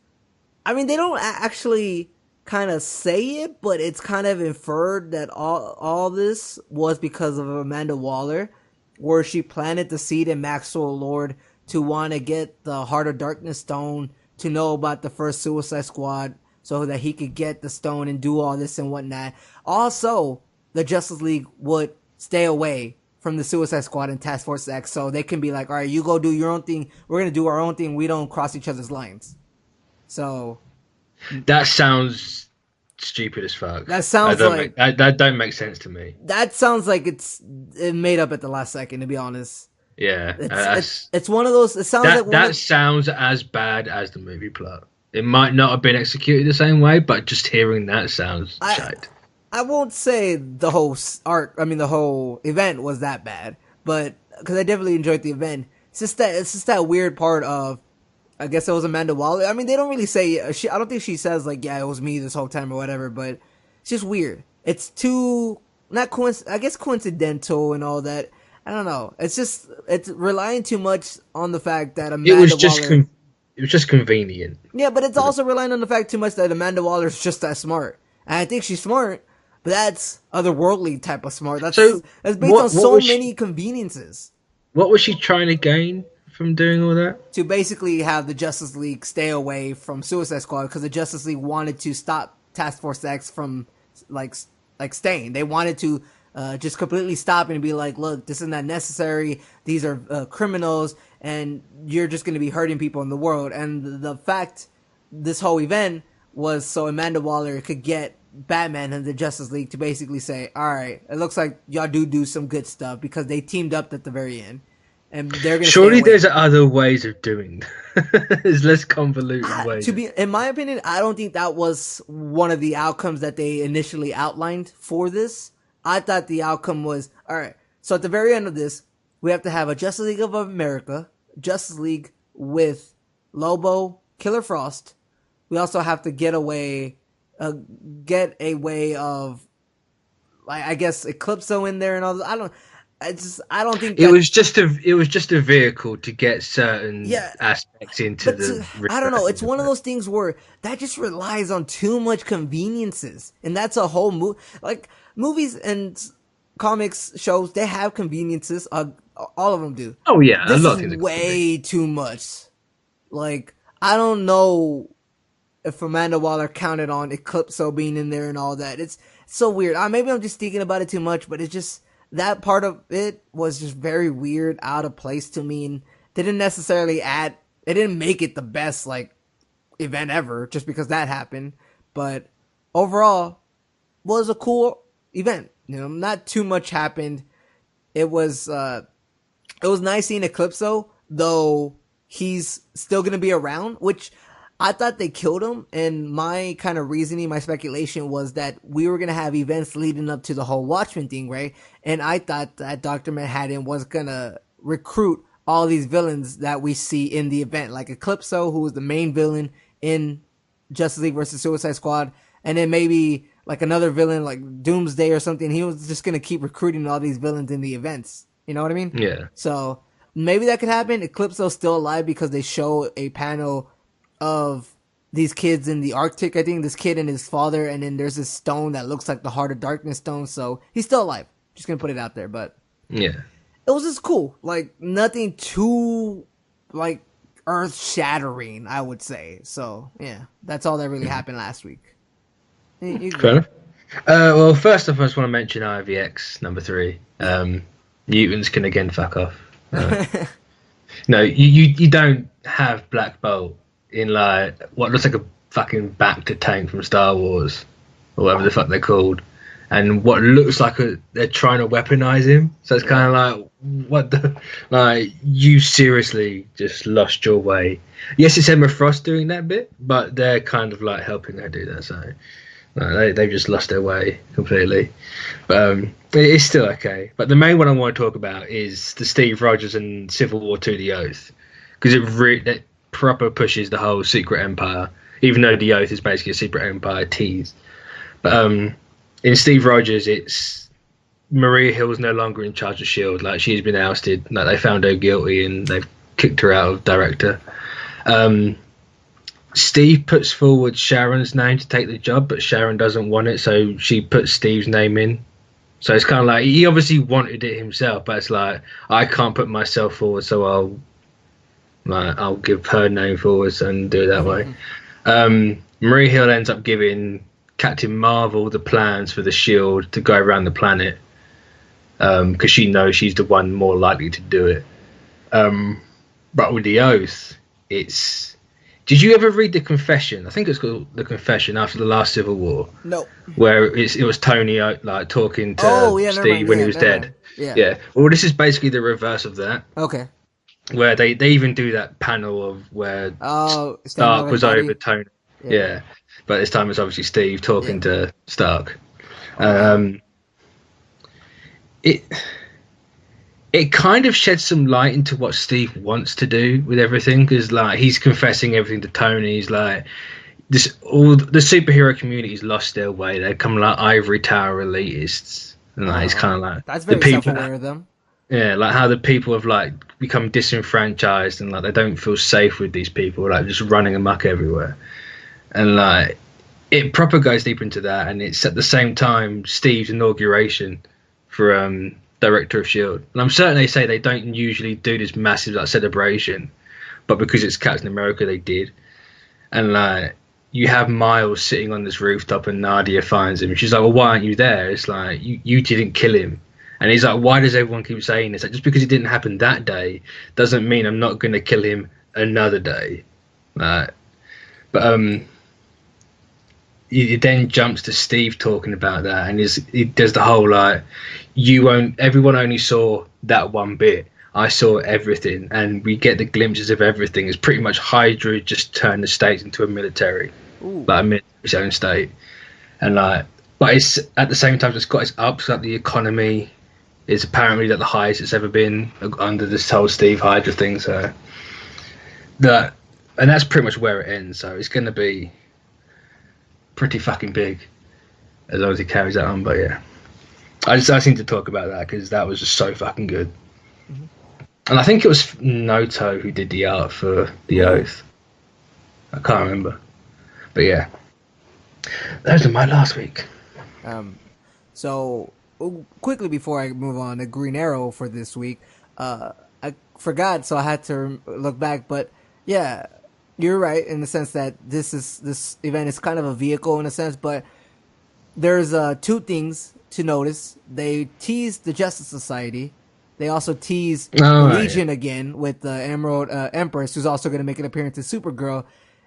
I mean, they don't actually kind of say it, but it's kind of inferred that all this was because of Amanda Waller, where she planted the seed in Maxwell Lord to want to get the Heart of Darkness stone, to know about the first Suicide Squad, so that he could get the stone and do all this and whatnot. Also, the Justice League would stay away from the Suicide Squad and Task Force X, so they can be like, all right, you go do your own thing, we're going to do our own thing, we don't cross each other's lines. So... that sounds stupid as fuck. That sounds like... that don't make sense to me. That sounds like it's made up at the last second, to be honest. Yeah. It's one of those... It sounds sounds as bad as the movie plot. It might not have been executed the same way, but just hearing that sounds shite. I won't say the whole event was that bad, but because I definitely enjoyed the event. It's just that weird part of I guess it was Amanda Waller. I mean, they don't really say. I don't think she says like, "Yeah, it was me this whole time" or whatever. But it's just weird. It's too not I guess coincidental and all that. I don't know. It's relying too much on the fact that Amanda Waller. It was just convenient. Yeah, but it's also relying on the fact too much that Amanda Waller's just that smart. And I think she's smart, but that's otherworldly type of smart. That's based on so many conveniences. What was she trying to gain from doing all that? To basically have the Justice League stay away from Suicide Squad, because the Justice League wanted to stop Task Force X from like staying. They wanted to just completely stop and be like, look, this is not necessary. These are criminals, and you're just going to be hurting people in the world. And the fact this whole event was so Amanda Waller could get Batman and the Justice League to basically say, all right, it looks like y'all do some good stuff, because they teamed up at the very end. And they're going to surely there's other ways of doing that. There's less convoluted ways. In my opinion, I don't think that was one of the outcomes that they initially outlined for this. I thought the outcome was, all right, so at the very end of this, we have to have a Justice League of America, Justice League with Lobo, Killer Frost. We also have to get a way of, like, I guess, Eclipso in there and all that. I don't think it was just a vehicle to get certain aspects into the. I don't know. It's one of those things where that just relies on too much conveniences, and that's a whole like movies and comics shows. They have conveniences. All of them do. Oh yeah, this is way too much. Like, I don't know if Amanda Waller counted on Eclipso being in there and all that. It's so weird. Maybe I'm just thinking about it too much, but it's just. That part of it was just very weird, out of place to me, and they didn't necessarily it didn't make it the best, like, event ever, just because that happened, but overall, was a cool event. You know, not too much happened. It was nice seeing Eclipso, though he's still gonna be around, which I thought they killed him, and my kind of reasoning, my speculation was that we were going to have events leading up to the whole Watchmen thing, right? And I thought that Dr. Manhattan was going to recruit all these villains that we see in the event, like Eclipso, who was the main villain in Justice League versus Suicide Squad, and then maybe like another villain like Doomsday or something. He was just going to keep recruiting all these villains in the events. You know what I mean? Yeah. So maybe that could happen. Eclipso's still alive because they show a panel of these kids in the Arctic, I think, this kid and his father, and then there's this stone that looks like the Heart of Darkness stone, so he's still alive. Just gonna put it out there, but yeah, it was just cool. Like, nothing too, like, earth-shattering, I would say. So, yeah, that's all that really happened last week. Fair enough. Well, first off, I just want to mention IVX number 3. Mutants can again fuck off. No, you don't have Black Bolt in like what looks like a fucking Bacta tank from Star Wars or whatever the fuck they're called, and what looks like they're trying to weaponize him. So it's kind of like, what the, like, you seriously just lost your way. Yes, it's Emma Frost doing that bit, but they're kind of like helping her do that. So they've just lost their way completely. But it's still okay. But the main one I want to talk about is the Steve Rogers and Civil War 2: The Oath, because it proper pushes the whole Secret Empire, even though the Oath is basically a Secret Empire tease. But in Steve Rogers, it's Maria Hill's no longer in charge of S.H.I.E.L.D. Like, she's been ousted. Like, they found her guilty and they've kicked her out of director. Steve puts forward Sharon's name to take the job, but Sharon doesn't want it, so she puts Steve's name in. So it's kind of like, he obviously wanted it himself, but it's like, I can't put myself forward, so I'll give her name forwards and do it that way. Maria Hill ends up giving Captain Marvel the plans for the S.H.I.E.L.D. to go around the planet, because she knows she's the one more likely to do it. But with the Oath, it's... Did you ever read The Confession? I think it's called The Confession, after the last Civil War. No. Where it was Tony like talking to Steve when he was dead. Yeah. Well, this is basically the reverse of that. Okay. Where they even do that panel of where Stark was over Tony. Yeah. But this time it's obviously Steve talking to Stark. it kind of sheds some light into what Steve wants to do with everything, because like he's confessing everything to Tony. He's like, all the superhero community's lost their way. They come like ivory tower elitists, and like it's kind of like that's very self-aware of them. Yeah, like how the people have like become disenfranchised, and like they don't feel safe with these people, like just running amok everywhere, and like it proper goes deep into that. And it's at the same time Steve's inauguration for Director of S.H.I.E.L.D. And I'm certain they say they don't usually do this massive like celebration, but because it's Captain America, they did. And like you have Miles sitting on this rooftop, and Nadia finds him. She's like, "Well, why aren't you there?" It's like you didn't kill him. And he's like, "Why does everyone keep saying this? Like, just because it didn't happen that day doesn't mean I'm not going to kill him another day." But he then jumps to Steve talking about that, and he does the whole like, everyone only saw that one bit. I saw everything, and we get the glimpses of everything. It's pretty much Hydra just turned the states into a military, like a military's own state, and like, but it's at the same time it's got its ups. Like the economy is apparently at the highest it's ever been under this whole Steve Hydra thing. So and that's pretty much where it ends. So it's going to be pretty fucking big as long as he carries that on. But yeah, I need to talk about that because that was just so fucking good. Mm-hmm. And I think it was Noto who did the art for The Oath. I can't remember, but yeah, those are my last week. So quickly before I move on to Green Arrow for this week, I forgot, so I had to look back. But yeah, you're right in the sense that this event is kind of a vehicle in a sense. But there's two things to notice. They teased the Justice Society. They also tease Legion again with the Emerald Empress, who's also going to make an appearance in Supergirl,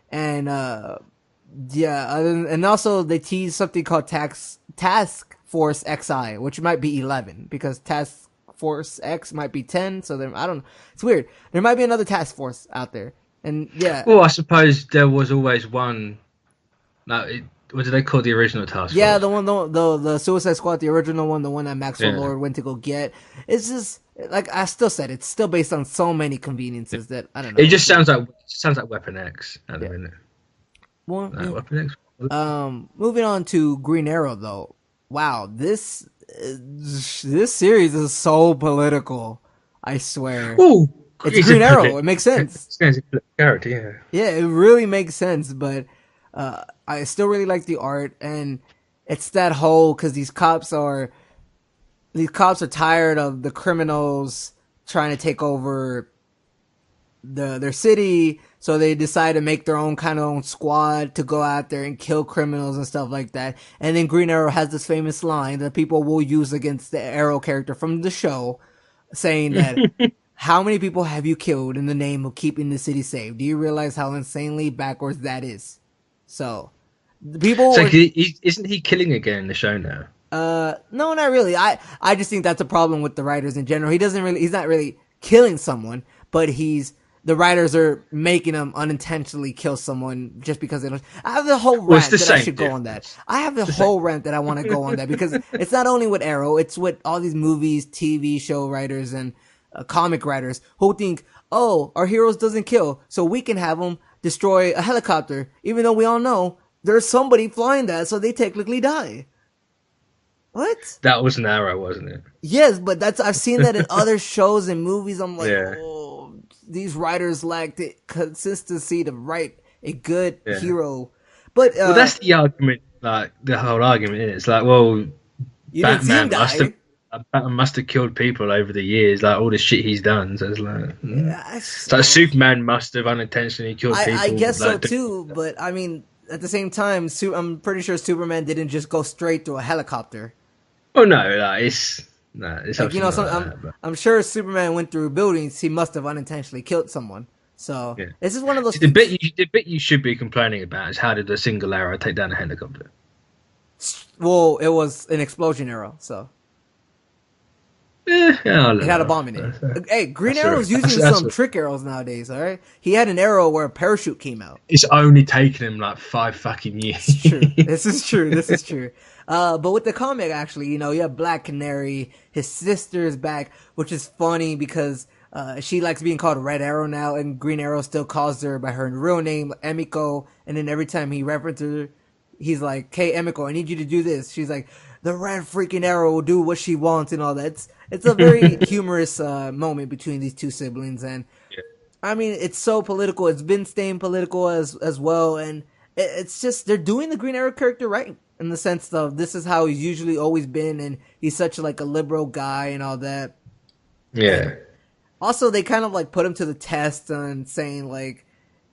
and and also they tease something called Task Force XI, which might be 11 because Task Force X might be 10. So I don't know. It's weird. There might be another task force out there, and yeah. Well, I suppose there was always one. What did they call the original task force? Yeah, the Suicide Squad, the original one, the one that Maxwell Lord went to go get. It's just like I still said, it's still based on so many conveniences that I don't know. It just sounds like Weapon X at the minute. Well, Weapon X. Moving on to Green Arrow, though. Wow, this series is so political. I swear. Ooh, it's Green Arrow. It makes sense. Character, yeah. Yeah, it really makes sense, but I still really like the art, and it's that whole because these cops are tired of the criminals trying to take over their city, so they decide to make their own squad to go out there and kill criminals and stuff like that. And then Green Arrow has this famous line that people will use against the Arrow character from the show, saying that how many people have you killed in the name of keeping the city safe? Do you realize how insanely backwards that is? So people isn't he killing again in the show now? No, not really. I just think that's a problem with the writers in general. He's not really killing someone, but the writers are making him unintentionally kill someone just because they don't. I have the whole rant that I should go on that. I have the whole rant that I want to go on that because it's not only with Arrow, it's with all these movies, TV show writers, and comic writers who think, oh, our heroes doesn't kill, so we can have them destroy a helicopter, even though we all know there's somebody flying that, so they technically die. What? That was an Arrow, wasn't it? Yes, but I've seen that in other shows and movies. I'm like, these writers lack the consistency to write a good hero. But that's the argument. Like the whole argument is, it's like, well, Batman must have killed people over the years, like all the shit he's done. So it's like, it's like Superman must have unintentionally killed people. I guess so too, but I mean, at the same time, I'm pretty sure Superman didn't just go straight through a helicopter. Oh no, it's like, I'm sure Superman went through buildings. He must have unintentionally killed someone. So this is one of those. The bit you should be complaining about is how did a single arrow take down a helicopter? Well, it was an explosion arrow, so. It had a bomb in it. Hey, Green Arrow's using some trick arrows nowadays, alright? He had an arrow where a parachute came out. It's only taken him like 5 fucking years. It's true. This is true. But with the comic, actually, you have Black Canary, his sister's back, which is funny because she likes being called Red Arrow now, and Green Arrow still calls her by her real name, Emiko, and then every time he references her, he's like, "Hey, Emiko, I need you to do this." She's like, "The Red freaking Arrow will do what she wants," and all that. It's a very humorous moment between these two siblings, and I mean, it's so political. It's been staying political as well, and it's just they're doing the Green Arrow character right in the sense of this is how he's usually always been, and he's such like a liberal guy and all that. Yeah. And also, they kind of like put him to the test on saying like,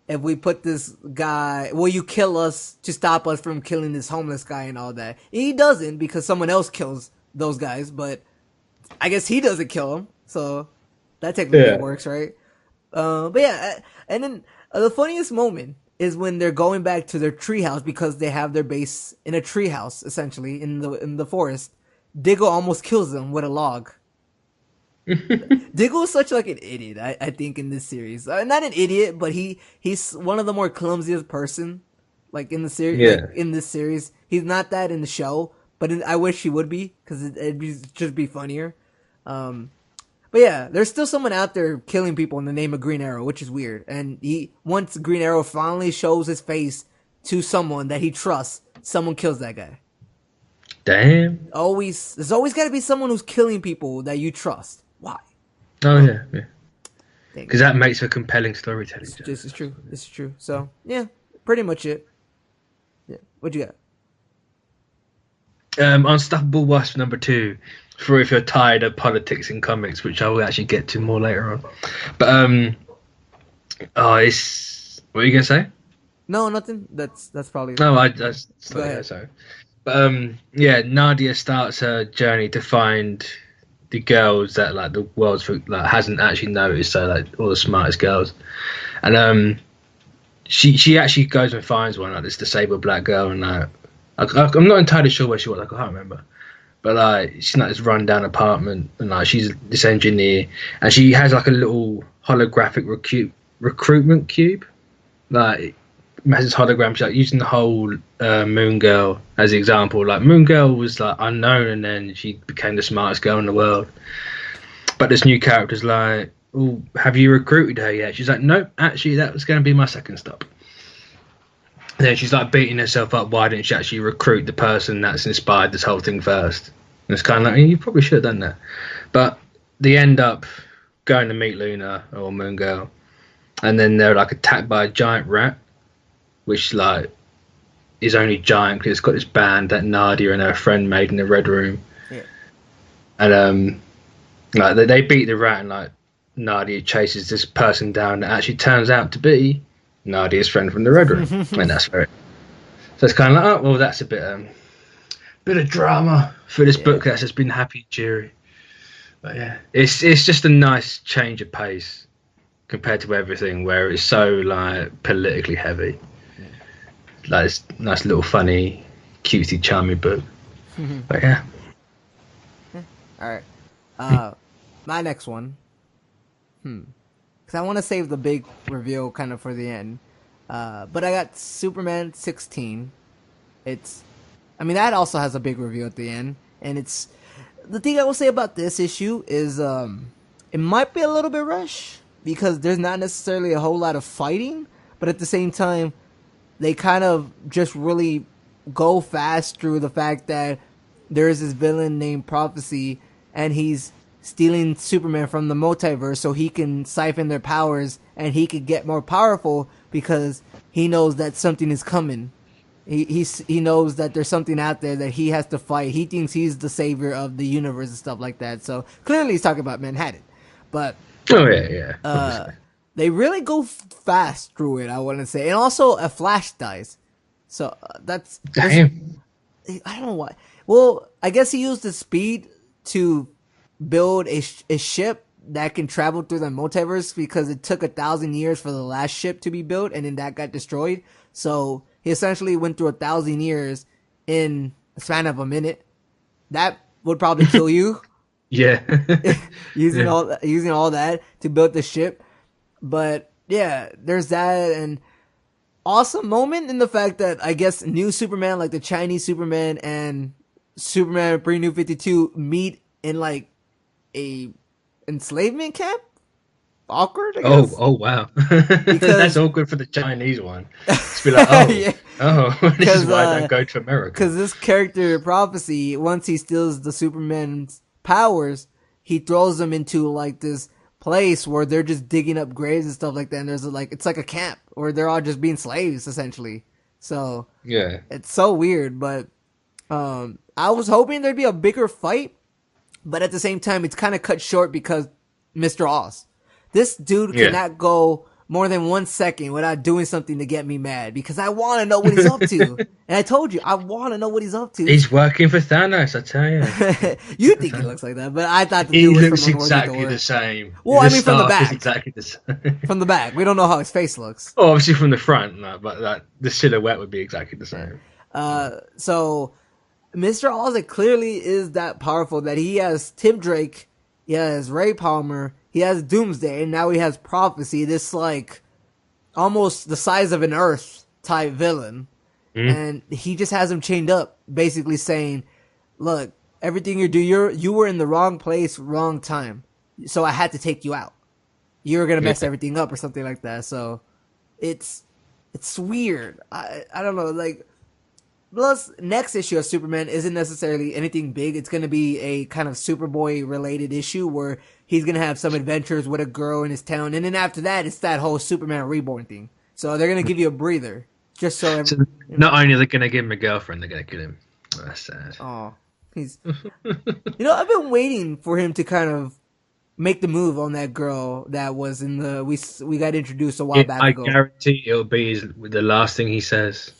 if we put this guy, will you kill us to stop us from killing this homeless guy and all that? And he doesn't because someone else kills those guys, but I guess he doesn't kill him, so that technically works, right? But yeah, and then the funniest moment is when they're going back to their treehouse because they have their base in a treehouse, essentially in the forest. Diggle almost kills them with a log. Diggle is such like an idiot, I think, in this series. Not an idiot, but he's one of the more clumsiest person, like in the series. Yeah. Like, in this series, he's not that in the show, but I wish he would be because it'd just be funnier. But yeah, there's still someone out there killing people in the name of Green Arrow, which is weird. And once Green Arrow finally shows his face to someone that he trusts, someone kills that guy. Damn. There's always got to be someone who's killing people that you trust. Why? Oh yeah. Because that makes for compelling storytelling. This is true. This is true. So yeah, pretty much it. Yeah. What you got? Unstoppable Wasp #2. For if you're tired of politics in comics, which I will actually get to more later on. But it's what are you gonna say? No, nothing. That's probably. No, sorry. But yeah, Nadia starts her journey to find the girls that like the world's like hasn't actually noticed. So like all the smartest girls, and she actually goes and finds one, like this disabled black girl, and like I'm not entirely sure where she was. Like, I can't remember. But like she's in like this rundown apartment, and like she's this engineer, and she has like a little holographic recruitment cube. Like it has this hologram. She's like using the whole Moon Girl as the example. Like Moon Girl was like unknown, and then she became the smartest girl in the world. But this new character's like, "Oh, have you recruited her yet?" She's like, "Nope, actually, that was going to be my second stop." And then she's like beating herself up. Why didn't she actually recruit the person that's inspired this whole thing first? And it's kind of like, you probably should have done that. But they end up going to meet Luna or Moon Girl, and then they're like attacked by a giant rat, which like is only giant because it's got this band that Nadia and her friend made in the Red Room. Yeah. And like they beat the rat, and like Nadia chases this person down that actually turns out to be Nadia's friend from the Red Room. And that's very. So it's kind of like, oh well, that's a bit of drama for this book that's just been happy and cheery. But yeah, it's just a nice change of pace compared to everything where it's so like politically heavy. Yeah. Like it's nice little funny, cutesy, charming book. But yeah. All right. My next one. Because I want to save the big reveal kind of for the end. But I got Superman 16. That also has a big reveal at the end. And it's... The thing I will say about this issue is it might be a little bit rushed. Because there's not necessarily a whole lot of fighting. But at the same time, they kind of just really go fast through the fact that there's this villain named Prophecy. And he's stealing Superman from the multiverse so he can siphon their powers and he could get more powerful because he knows that something is coming. He knows that there's something out there that he has to fight. He thinks he's the savior of the universe and stuff like that. So clearly he's talking about Manhattan. But they really go fast through it, I want to say. And also a Flash dies. So that's... Damn. I don't know why. Well, I guess he used the speed to build a ship that can travel through the multiverse because it took 1,000 years for the last ship to be built and then that got destroyed. So he essentially went through 1,000 years in the span of a minute. That would probably kill you. Yeah. using all that to build the ship. But yeah, there's that, and awesome moment in the fact that I guess new Superman, like the Chinese Superman and Superman and Pre-New 52 meet in like a enslavement camp. Awkward, I guess. Oh wow. Because that's awkward for the Chinese one. Just be like, oh, yeah. this is why I don't go to America. Because this character, Prophecy, once he steals the Superman's powers, he throws them into like this place where they're just digging up graves and stuff like that. And there's it's like a camp where they're all just being slaves essentially. So yeah, it's so weird. But I was hoping there'd be a bigger fight, but at the same time, it's kind of cut short because Mr. Oz. This dude cannot go more than 1 second without doing something to get me mad because I want to know what he's up to. And I told you, I want to know what he's up to. He's working for Thanos, I tell you. You think he looks like that, but I thought the he dude was looks from exactly the same. Well, I mean, from the back. Exactly the same. From the back. We don't know how his face looks. Oh, obviously from the front, no, but the silhouette would be exactly the same. So Mr. Oz clearly is that powerful that he has Tim Drake, he has Ray Palmer, he has Doomsday, and now he has Prophecy, this like almost the size of an Earth type villain. And he just has him chained up, basically saying, look, everything you do, you were in the wrong place, wrong time. So I had to take you out. You're going to mess everything up or something like that. So it's weird. I don't know. Like, plus, next issue of Superman isn't necessarily anything big. It's going to be a kind of Superboy related issue where he's going to have some adventures with a girl in his town. And then after that, it's that whole Superman Reborn thing. So they're going to give you a breather. Just so not only are they going to give him a girlfriend, they're going to kill him. Oh, that's sad. Oh, I've been waiting for him to kind of make the move on that girl that was in the we got introduced a while back ago. I guarantee it'll be the last thing he says.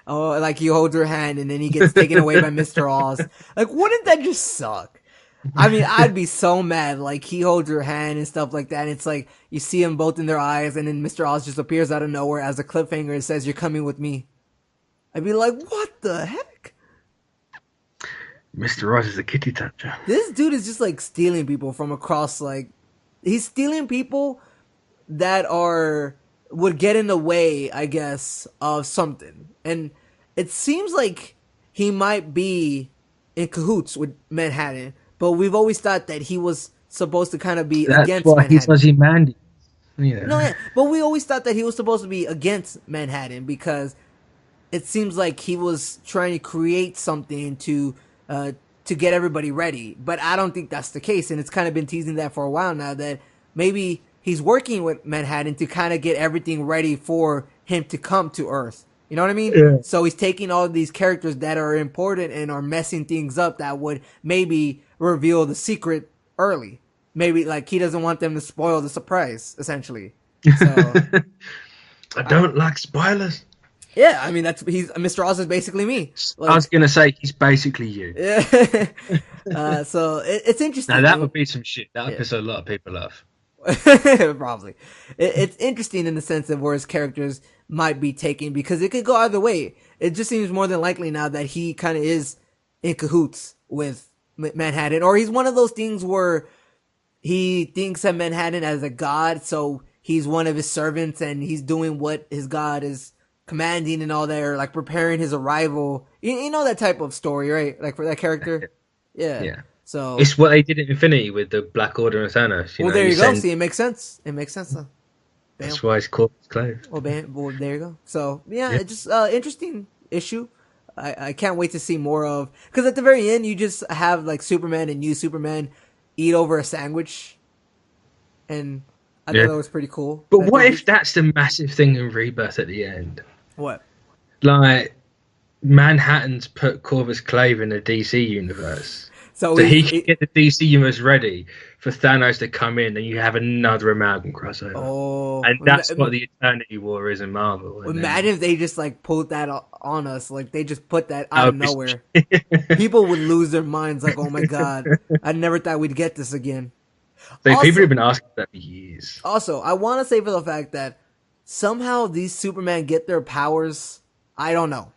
Oh, like he holds her hand and then he gets taken away by Mr. Oz. Like, wouldn't that just suck? I mean, I'd be so mad. Like, he holds her hand and stuff like that. And it's like, you see them both in their eyes, and then Mr. Oz just appears out of nowhere as a cliffhanger and says, "You're coming with me." I'd be like, what the heck? Mr. Oz is a kitty toucher. This dude is just like stealing people from across, like, he's stealing people that would get in the way, I guess, of something. And it seems like he might be in cahoots with Manhattan. But we've always thought that he was supposed to kind of be against Manhattan. That's why he's Mandy. Yeah. No, but we always thought that he was supposed to be against Manhattan because it seems like he was trying to create something to get everybody ready. But I don't think that's the case, and it's kind of been teasing that for a while now that maybe he's working with Manhattan to kind of get everything ready for him to come to Earth. You know what I mean? Yeah. So he's taking all of these characters that are important and are messing things up that would maybe reveal the secret early. Maybe like he doesn't want them to spoil the surprise, essentially. So I don't like spoilers. Yeah, I mean Mr. Oz is basically me. Like, I was gonna say he's basically you. Yeah. So it's interesting. Now that would be some shit. That would piss a lot of people off. Probably. It's interesting in the sense of where his characters might be taken because it could go either way. It just seems more than likely now that he kind of is in cahoots with Manhattan, or he's one of those things where he thinks of Manhattan as a god, so he's one of his servants and he's doing what his god is commanding and all that, or like preparing his arrival. You know that type of story, right? Like for that character. Yeah. So it's what they did in Infinity with the Black Order and Thanos. Well, there you go. See, it makes sense. It makes sense though. Bam. That's why it's called Clave. Well, there you go. So yeah. It's just interesting issue. I can't wait to see more of, because at the very end you just have like Superman and new Superman eat over a sandwich, and I thought that was pretty cool. But what if that's the massive thing in Rebirth at the end? What? Like Manhattan's put Corvus Clave in the DC universe. So he can get the DC universe ready for Thanos to come in, and you have another amalgam crossover. Oh, and that's what the Eternity War is in Marvel. Imagine if they just like pulled that on us, like they just put that out of nowhere. People would lose their minds, like, oh my god, I never thought we'd get this again. People have been asking that for years. Also, I want to say for the fact that somehow these Supermen get their powers. I don't know,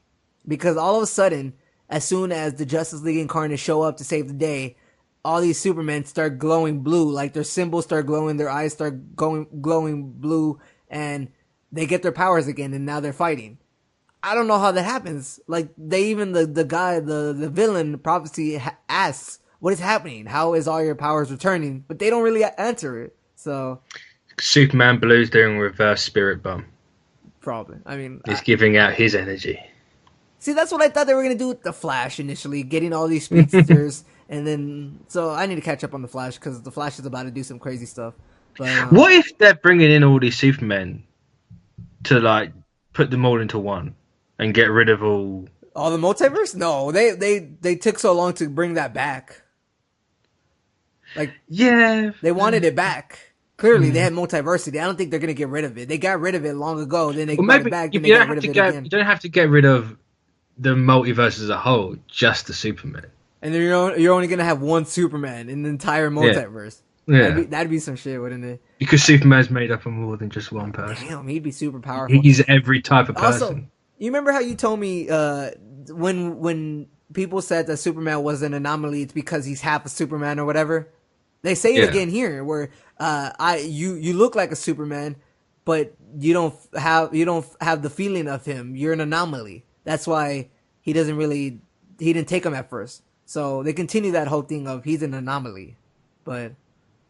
because all of a sudden, as soon as the Justice League Incarnate show up to save the day, all these Supermen start glowing blue, like their symbols start glowing, their eyes start glowing blue, and they get their powers again, and now they're fighting. I don't know how that happens. Like they even the guy the villain prophecy asks, "What is happening? How is all your powers returning?" But they don't really answer it. So Superman Blue's doing reverse spirit bomb. probably. I mean, he's giving out his energy. See, that's what I thought they were gonna do with the Flash initially, getting all these speedsters, and then so I need to catch up on the Flash because the Flash is about to do some crazy stuff. But what if they're bringing in all these Supermen to like put them all into one and get rid of all the multiverse? No, they took so long to bring that back. Like they wanted it back. Clearly, they had multiversity. I don't think they're gonna get rid of it. They got rid of it long ago. Then they brought it back. Then they got rid of it again. You don't have to get rid of the multiverse as a whole, just the Superman. And then you're only gonna have one Superman in the entire multiverse. Yeah, that'd be some shit, wouldn't it? Because Superman's made up of more than just one person. Damn, he'd be super powerful. He's every type of person. Also, you remember how you told me when people said that Superman was an anomaly, it's because he's half a Superman or whatever. They say it again here, where you look like a Superman, but you don't have the feeling of him. You're an anomaly. That's why he didn't take him at first. So they continue that whole thing of he's an anomaly. But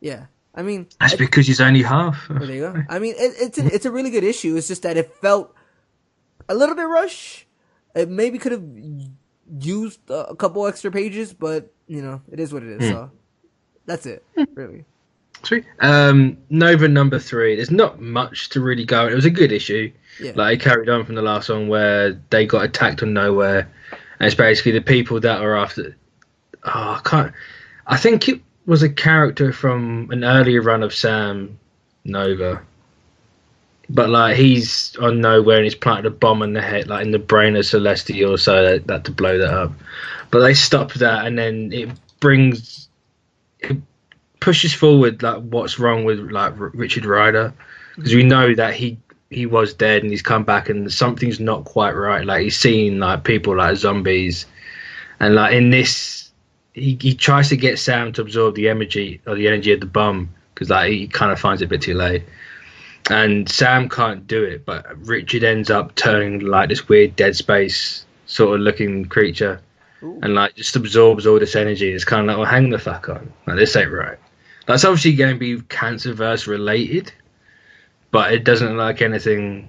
yeah, I mean that's because he's only half. There you go. I mean it's a really good issue. It's just that it felt a little bit rushed. It maybe could have used a couple extra pages, but it is what it is. So that's it, really. Sweet. Nova number 3. There's not much to really go. It was a good issue. Yeah. Like it carried on from the last one where they got attacked on Nowhere, and it's basically the people that are after. I think it was a character from an earlier run of Sam Nova, but like he's on Nowhere and he's planted a bomb in the head, like in the brain of Celestial, so that to blow that up. But they stopped that, and then it pushes forward like what's wrong with like Richard Rider, because we know that he was dead and he's come back and something's not quite right. Like he's seeing like people like zombies, and like in this he tries to get Sam to absorb the energy of the bomb, because like he kind of finds it a bit too late, and Sam can't do it, but Richard ends up turning like this weird Dead Space sort of looking creature. Ooh. And like just absorbs all this energy. It's kind of like, well, hang the fuck on, like this ain't right. That's obviously going to be Cancerverse related, but it doesn't look like anything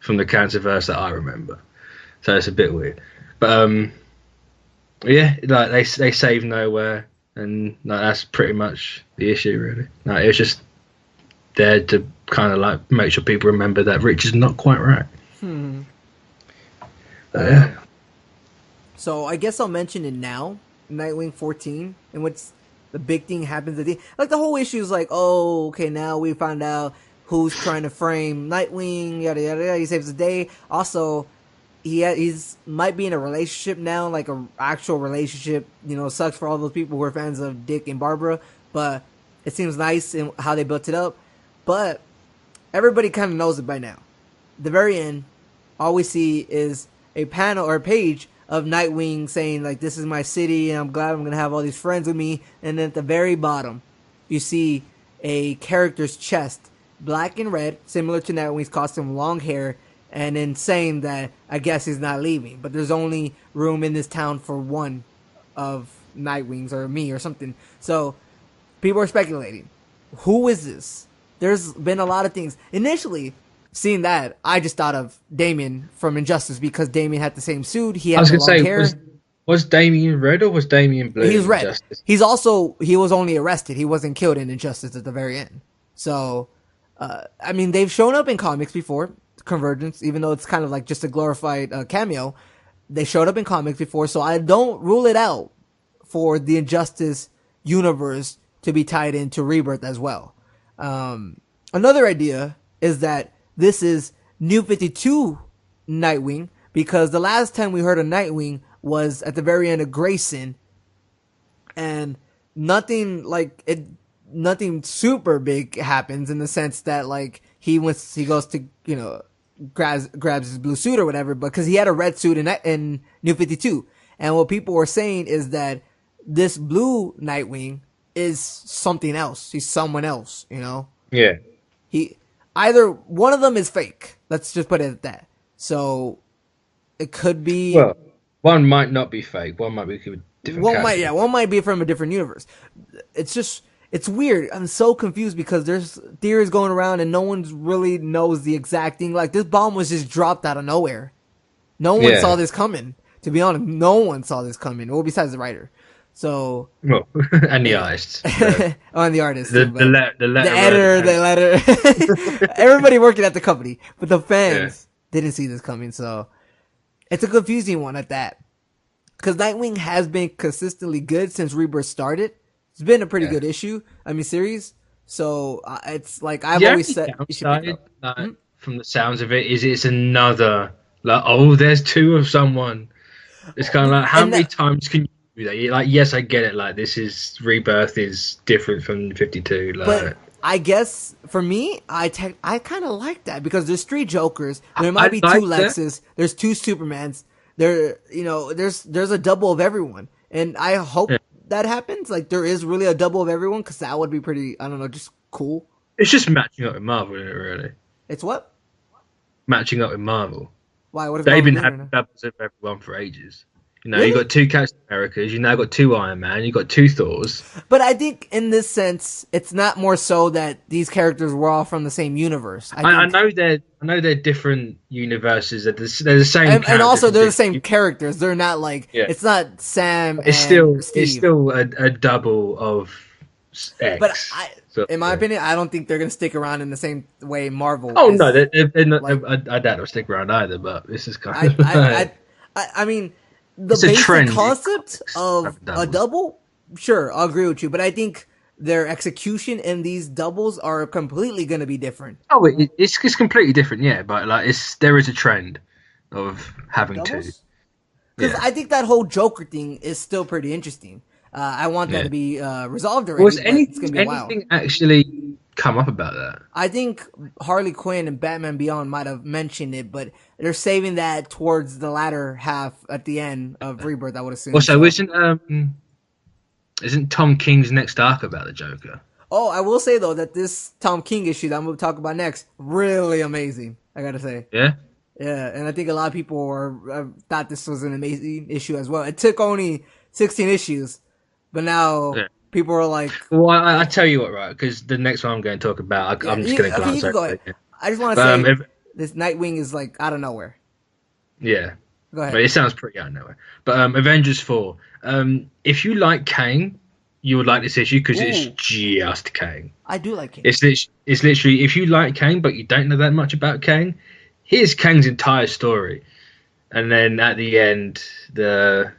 from the Cancerverse that I remember, so it's a bit weird. But yeah, like they save Nowhere, and like that's pretty much the issue, really. Like it was just there to kind of like make sure people remember that Richard's not quite right. Yeah. So I guess I'll mention it now. Nightwing 14, and what's the big thing happens at the like the whole issue is like, oh, okay, now we found out who's trying to frame Nightwing, yada yada yada. He saves the day. Also, he's might be in a relationship now, like a actual relationship. Sucks for all those people who are fans of Dick and Barbara, but it seems nice in how they built it up. But everybody kind of knows it by now. At the very end, all we see is a panel or a page of Nightwing saying, like, this is my city, and I'm glad I'm going to have all these friends with me. And then at the very bottom, you see a character's chest, black and red, similar to Nightwing's costume, long hair, and then saying that, I guess he's not leaving, but there's only room in this town for one of Nightwings, or me, or something. So, people are speculating. Who is this? There's been a lot of things. Initially, seeing that, I just thought of Damian from Injustice, because Damian had the same suit. He had the long hair. Was Damian red or was Damian blue? He was red. Injustice? He was only arrested. He wasn't killed in Injustice at the very end. So, I mean, they've shown up in comics before, Convergence, even though it's kind of like just a glorified cameo. They showed up in comics before, so I don't rule it out for the Injustice universe to be tied into Rebirth as well. Another idea is that this is New 52 Nightwing, because the last time we heard of Nightwing was at the very end of Grayson, and nothing super big happens, in the sense that like he goes to grabs his blue suit or whatever, but because he had a red suit in New 52, and what people were saying is that this blue Nightwing is something else. He's someone else, Yeah. Either one of them is fake. Let's just put it at that. So It could be. Well, one might not be fake. One might be a different character. One might be from a different universe. It's weird. I'm so confused because there's theories going around and no one really knows the exact thing. Like, this bomb was just dropped out of nowhere. No one saw this coming. To be honest, no one saw this coming. Well, besides the writer. So. Well, and the artists. And the artist. The editor, the letter. Everybody working at the company. But the fans didn't see this coming. So, it's a confusing one at that. Because Nightwing has been consistently good since Rebirth started. It's been a pretty good series. So it's like I've always said. You should pick up. From the sounds of it, is it's another there's two of someone. It's kind of like how many times can you do that? You're like, yes, I get it. Like, this is Rebirth is different from 52. Like, but I guess for me, I kind of like that because there's 3 Jokers. There might be 2 Lexes. There's 2 Supermans. There's a double of everyone, and I hope that happens. Like, there is really a double of everyone, because that would be pretty, I don't know, just cool. It's just matching up with Marvel, isn't it, really? It's what? Matching up with Marvel. Why? What if they've been having doubles of everyone for ages? You know, really? You got 2 Captain Americas, you now got 2 Iron Man, you got 2 Thors. But I think in this sense, it's not more so that these characters were all from the same universe. I know they're different universes. They're the same, and also they're the same characters. They're not like it's not Sam. It's Steve. still a double of X. But in my opinion, I don't think they're gonna stick around in the same way Marvel. Oh no, they're not. Like, I doubt they'll stick around either. But this is kind of. I mean. The basic concept of a double, sure, I'll agree with you. But I think their execution in these doubles are completely going to be different. Oh, it's completely different, yeah. But like, there is a trend of having doubles? 2. Because I think that whole Joker thing is still pretty interesting. I want that to be resolved already. Was anything actually come up about that? I think Harley Quinn and Batman Beyond might have mentioned it, but they're saving that towards the latter half at the end of Rebirth, I would assume. Also, isn't Tom King's next arc about the Joker? Oh, I will say though that this Tom King issue that I'm going to talk about next, really amazing. I gotta say. Yeah. Yeah, and I think a lot of people thought this was an amazing issue as well. It took only 16 issues, but now. Yeah. People are like... Well, I tell you what, right? Because the next one I'm going to talk about, I'm just going to glance over it. I just want to say this Nightwing is like out of nowhere. Yeah. Go ahead. But it sounds pretty out of nowhere. But Avengers 4. If you like Kang, you would like this issue because it's just Kang. I do like Kang. It's literally, if you like Kang but you don't know that much about Kang, here's Kang's entire story. And then at the end, the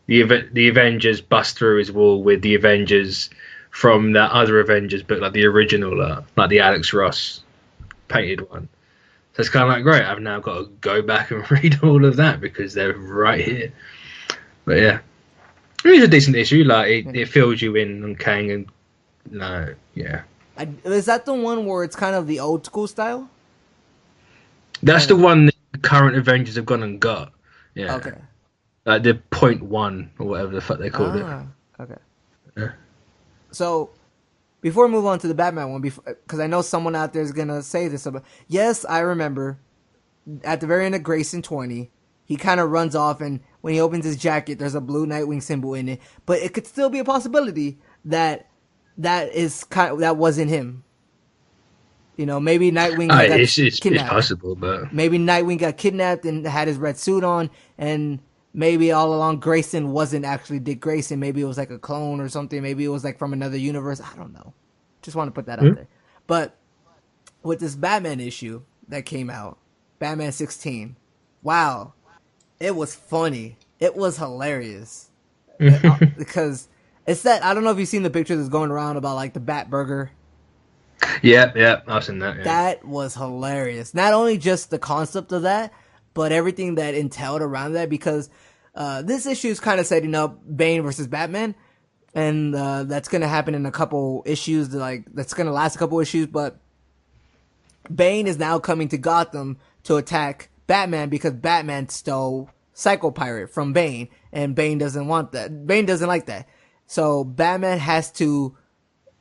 Avengers bust through his wall with the Avengers from the other Avengers book, like the original, like the Alex Ross painted one. So it's kind of like, great, I've now got to go back and read all of that because they're right here. But yeah, it's a decent issue. Like it fills you in on Kang and is that the one where it's kind of the old school style? That's the one that the current Avengers have gone and got. Yeah. Okay. Like the 0.1 or whatever the fuck they called it. Okay. Yeah. So, before we move on to the Batman one, because I know someone out there is going to say this about... Yes, I remember at the very end of Grayson 20, he kind of runs off and when he opens his jacket, there's a blue Nightwing symbol in it. But it could still be a possibility that that wasn't him. You know, maybe Nightwing got kidnapped. It's possible, but... Maybe Nightwing got kidnapped and had his red suit on and... Maybe all along Grayson wasn't actually Dick Grayson. Maybe it was like a clone or something. Maybe it was like from another universe. I don't know. Just want to put that out there. But with this Batman issue that came out, Batman 16, wow, it was funny. It was hilarious. Because it's that, I don't know if you've seen the picture that's going around about like the Bat Burger. Yeah, I've seen that. Yeah. That was hilarious. Not only just the concept of that, but everything that entailed around that, because this issue is kind of setting up Bane versus Batman, and that's going to happen in a couple issues. That's going to last a couple issues, but Bane is now coming to Gotham to attack Batman because Batman stole Psycho Pirate from Bane, and Bane doesn't want that. Bane doesn't like that. So Batman has to...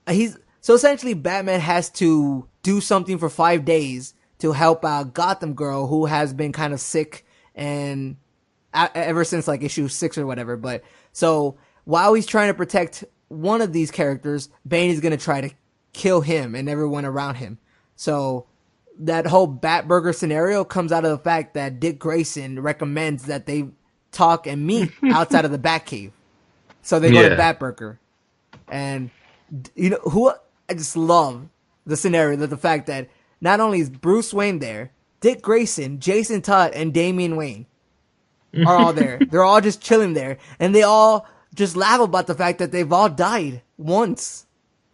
essentially Batman has to do something for 5 days to help out Gotham Girl, who has been kind of sick and ever since like issue 6 or whatever. But so while he's trying to protect one of these characters, Bane is going to try to kill him and everyone around him. So that whole Batburger scenario comes out of the fact that Dick Grayson recommends that they talk and meet outside of the Batcave. So they go to Batburger. And, you know, who I just love the scenario, that the fact that not only is Bruce Wayne there, Dick Grayson, Jason Todd, and Damian Wayne are all there. They're all just chilling there. And they all just laugh about the fact that they've all died once.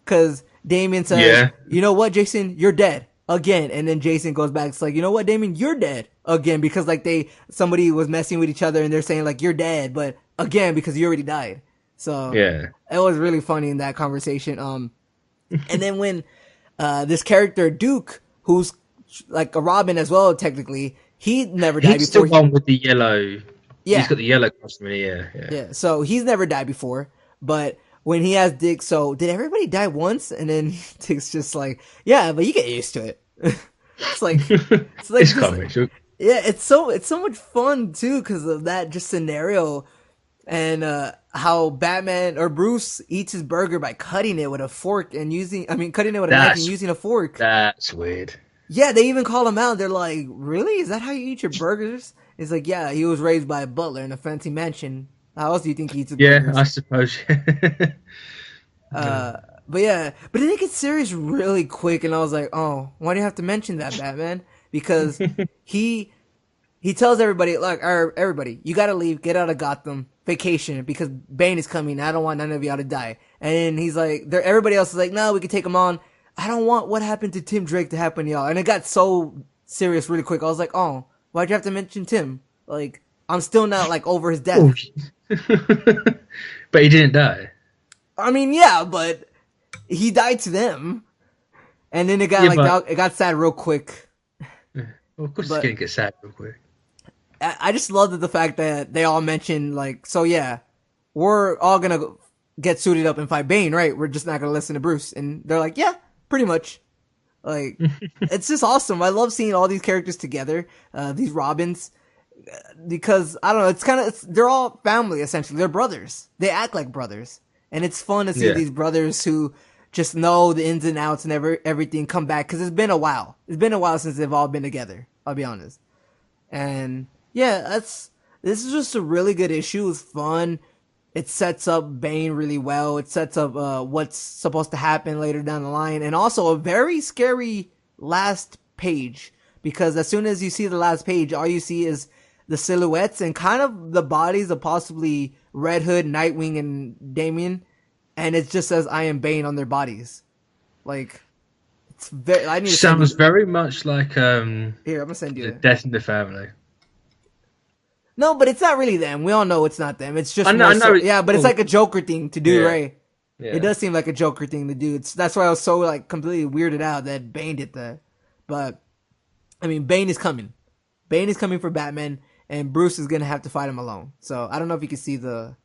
Because Damian says, you know what, Jason, you're dead. Again. And then Jason goes back. It's like, you know what, Damien, you're dead again, because like somebody was messing with each other and they're saying like, you're dead, but again, because you already died. So it was really funny in that conversation. And then when, this character Duke, who's like a Robin as well, technically, he never died he's before. He's the one with the yellow. Yeah. He's got the yellow costume. Yeah. So he's never died before, but when he has Dick, so did everybody die once? And then Dick's just like, yeah, but you get used to it. it's like it's comic. Yeah, it's so much fun too because of that just scenario, and how Batman or Bruce eats his burger by cutting it with a fork and cutting it with a knife and using a fork. That's weird. Yeah, they even call him out. They're like, really? Is that how you eat your burgers? It's like, yeah, he was raised by a butler in a fancy mansion. How else do you think he eats his burgers? Yeah, I suppose. But then it gets serious really quick, and I was like, oh, why do you have to mention that, Batman? Because he tells everybody, like, everybody, you gotta leave, get out of Gotham, vacation, because Bane is coming. I don't want none of y'all to die. And he's like, everybody else is like, no, we can take him on. I don't want what happened to Tim Drake to happen to y'all. And it got so serious really quick. I was like, oh, why'd you have to mention Tim? Like, I'm still not, like, over his death. But he didn't die. I mean, yeah, but he died to them. And then it got, it got sad real quick. Well, of course it's gonna get sad real quick. I just loved the fact that they all mentioned, like, so yeah, we're all gonna get suited up and fight Bane, right? We're just not gonna listen to Bruce. And they're like, yeah, pretty much. Like, it's just awesome. I love seeing all these characters together, these Robins, because, I don't know, they're all family, essentially. They're brothers. They act like brothers. And it's fun to see these brothers who just know the ins and outs and everything come back, because it's been a while. It's been a while since they've all been together, I'll be honest. And yeah, this is just a really good issue. It was fun. It sets up Bane really well. It sets up what's supposed to happen later down the line, and also a very scary last page, because as soon as you see the last page, all you see is the silhouettes and kind of the bodies of possibly Red Hood, Nightwing, and Damian, and it just says "I am Bane" on their bodies. Like, it's very. I need to sounds very much like here. I'm gonna send you Death in the Family. No, but it's not really them. We all know it's not them. It's just I know yeah, but it's like a Joker thing to do, right? Yeah. It does seem like a Joker thing to do. That's why I was so like completely weirded out that Bane did that. But I mean, Bane is coming. Bane is coming for Batman, and Bruce is gonna have to fight him alone. So I don't know if you can see the.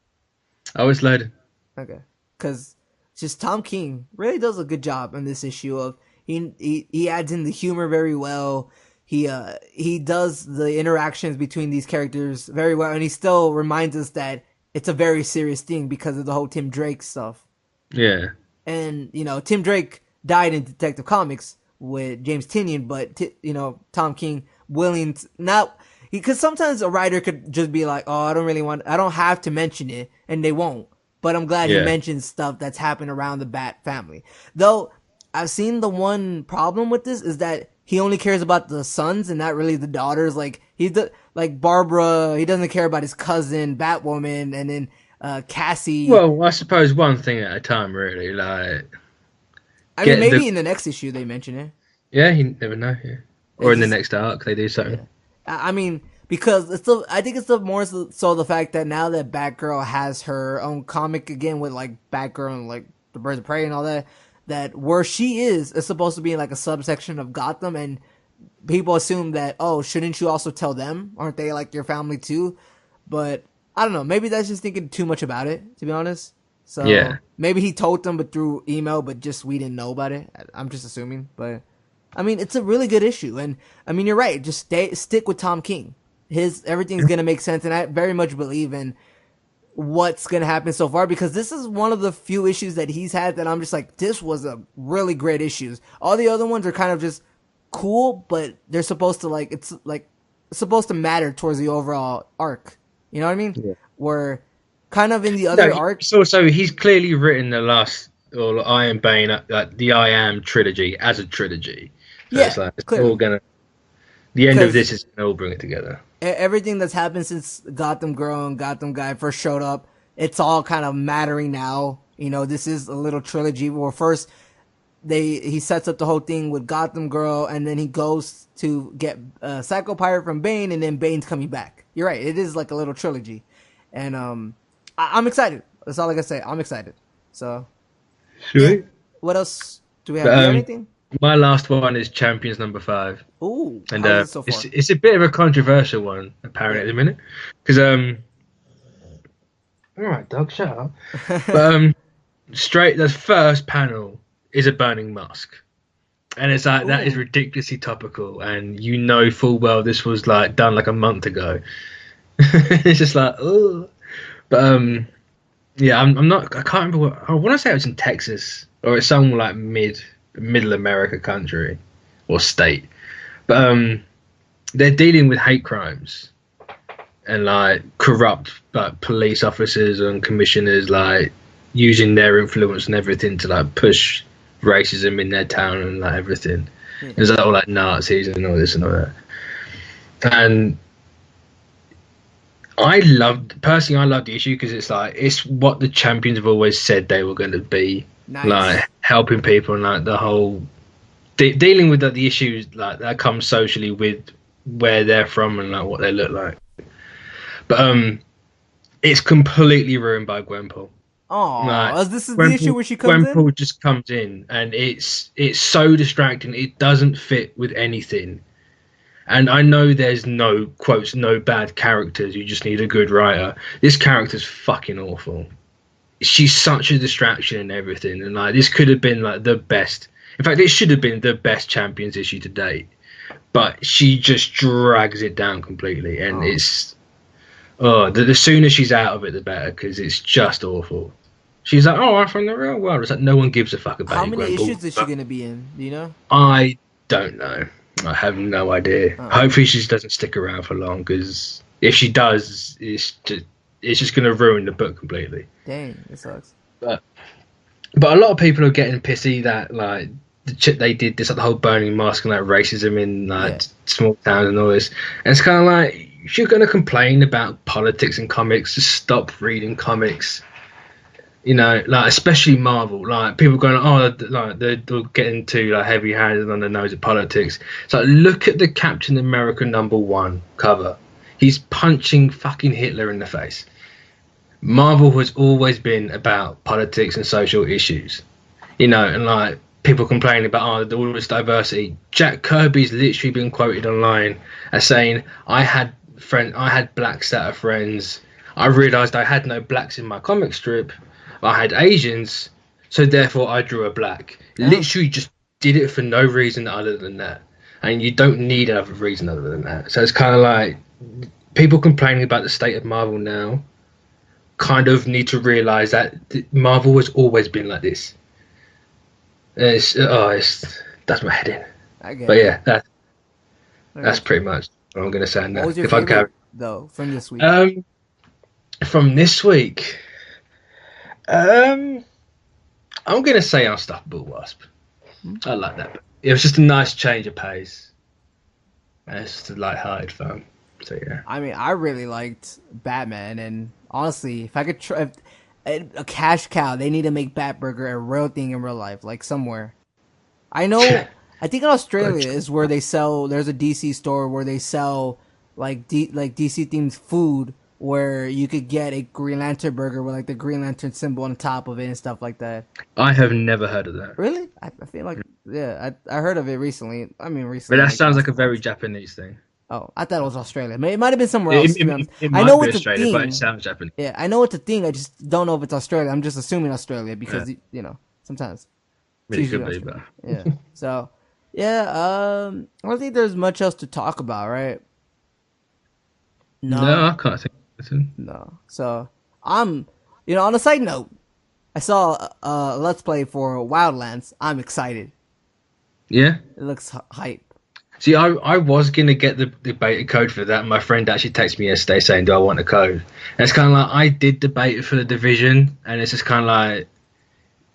Oh, it's loaded. Okay, because just Tom King really does a good job in this issue of he adds in the humor very well. He does the interactions between these characters very well, and he still reminds us that it's a very serious thing because of the whole Tim Drake stuff. Yeah. And, you know, Tim Drake died in Detective Comics with James Tynion, but, Tom King willing to not, because sometimes a writer could just be like, oh, I don't have to mention it, and they won't. But I'm glad he mentions stuff that's happened around the Bat family. Though, I've seen the one problem with this is that he only cares about the sons and not really the daughters. Like, like Barbara, he doesn't care about his cousin, Batwoman, and then Cassie. Well, I suppose one thing at a time, really. Like, I mean, maybe in the next issue they mention it. Yeah, you never know. Yeah. Or in the next arc they do something. Yeah. I mean, because I think it's more so the fact that now that Batgirl has her own comic again with like Batgirl and like the Birds of Prey and all that. That where she is supposed to be in like a subsection of Gotham, and people assume that, oh, shouldn't you also tell them? Aren't they like your family too? But I don't know. Maybe that's just thinking too much about it, to be honest. So maybe he told them, but through email, but just we didn't know about it. I'm just assuming. But I mean, it's a really good issue, and I mean, you're right. Just stick with Tom King. everything's gonna make sense, and I very much believe in what's gonna happen so far, because this is one of the few issues that he's had that I'm just like, this was a really great issue. All the other ones are kind of just cool, but they're supposed to it's supposed to matter towards the overall arc. You know what I mean? Yeah. Where kind of in the other arc. So he's clearly written the last or Iron Bane, the I Am trilogy as a trilogy. So yeah, it's all gonna. The end of this is gonna all bring it together. Everything that's happened since Gotham Girl and Gotham Guy first showed up, it's all kind of mattering now. You know, this is a little trilogy where first he sets up the whole thing with Gotham Girl, and then he goes to get Psycho Pirate from Bane, and then Bane's coming back. You're right, it is like a little trilogy, and I'm excited. That's all I can say. I'm excited. So, sweet. What else do we have? Do you have anything? My last one is Champions number 5. Ooh, and it's a bit of a controversial one apparently at the minute, because all right, dog, shut up. But the first panel is a burning mosque, and it's like, that is ridiculously topical, and you know full well this was like done like a month ago. It's just like, oh, but yeah, I'm not. I can't remember I want to say it was in Texas or it's some like middle America country or state, but they're dealing with hate crimes and like corrupt police officers and commissioners like using their influence and everything to like push racism in their town and like everything. It's like all like Nazis and all this and all that. And I love the issue because it's what the Champions have always said they were going to be. Nice. Like helping people and like the whole dealing with the issues like that comes socially with where they're from and like what they look like. But it's completely ruined by Gwenpool. Oh, like, this is the issue where she comes in? Gwenpool just comes in and it's so distracting. It doesn't fit with anything. And I know there's no quotes, no bad characters. You just need a good writer. This character's fucking awful. She's such a distraction and everything, and like this could have been like the best. In fact, it should have been the best Champions issue to date. But she just drags it down completely, and it's the sooner she's out of it, the better, because it's just awful. She's like, I'm from the real world. It's like no one gives a fuck about. How many issues is she gonna be in? Do you know? I don't know. I have no idea. Hopefully, she doesn't stick around for long, because if she does, it's just going to ruin the book completely. Dang, it sucks. But a lot of people are getting pissy that like they did this like the whole burning mask and like racism in like small towns and all this. And it's kind of like, if you're going to complain about politics and comics, just stop reading comics. You know, like especially Marvel, like people going, like they're getting too like heavy-handed on the nose of politics. It's like, look at the Captain America #1 cover. He's punching fucking Hitler in the face. Marvel has always been about politics and social issues, you know, and like people complaining about all this diversity. Jack Kirby's literally been quoted online as saying, I had blacks that are friends. I realised I had no blacks in my comic strip. I had Asians, so therefore I drew a black. Yeah. Literally just did it for no reason other than that. And you don't need another reason other than that. So it's kind of like people complaining about the state of Marvel now kind of need to realise that Marvel has always been like this. That's my head in. But yeah, that's pretty much what I'm going to say now. What was your favorite, though, from this week? From this week, I'm going to say Unstoppable Wasp. I like that. It was just a nice change of pace. And it's just a light-hearted fun. So yeah. I mean, I really liked Batman, and honestly, if I could try a cash cow, they need to make Batburger a real thing in real life, like somewhere. I know. I think in Australia is where they sell. There's a DC store where they sell like DC themed food, where you could get a Green Lantern burger with like the Green Lantern symbol on top of it and stuff like that. I have never heard of that. Really? I feel like I heard of it recently. I mean recently. But that sounds like a very Japanese thing. Oh, I thought it was Australia. It might have been somewhere else. It might be Australia, but it sounds Japanese. Yeah, I know it's a thing. I just don't know if it's Australia. I'm just assuming Australia because you know sometimes. Really could be, but yeah. So yeah, I don't think there's much else to talk about, right? No, No, I can't think of anything. no. So I'm, on a side note, I saw a Let's Play for Wildlands. I'm excited. Yeah. It looks hype. See, I was gonna get the beta code for that. My friend actually texted me yesterday saying, "Do I want a code?" And it's kind of like I did the beta for the Division, and it's just kind of like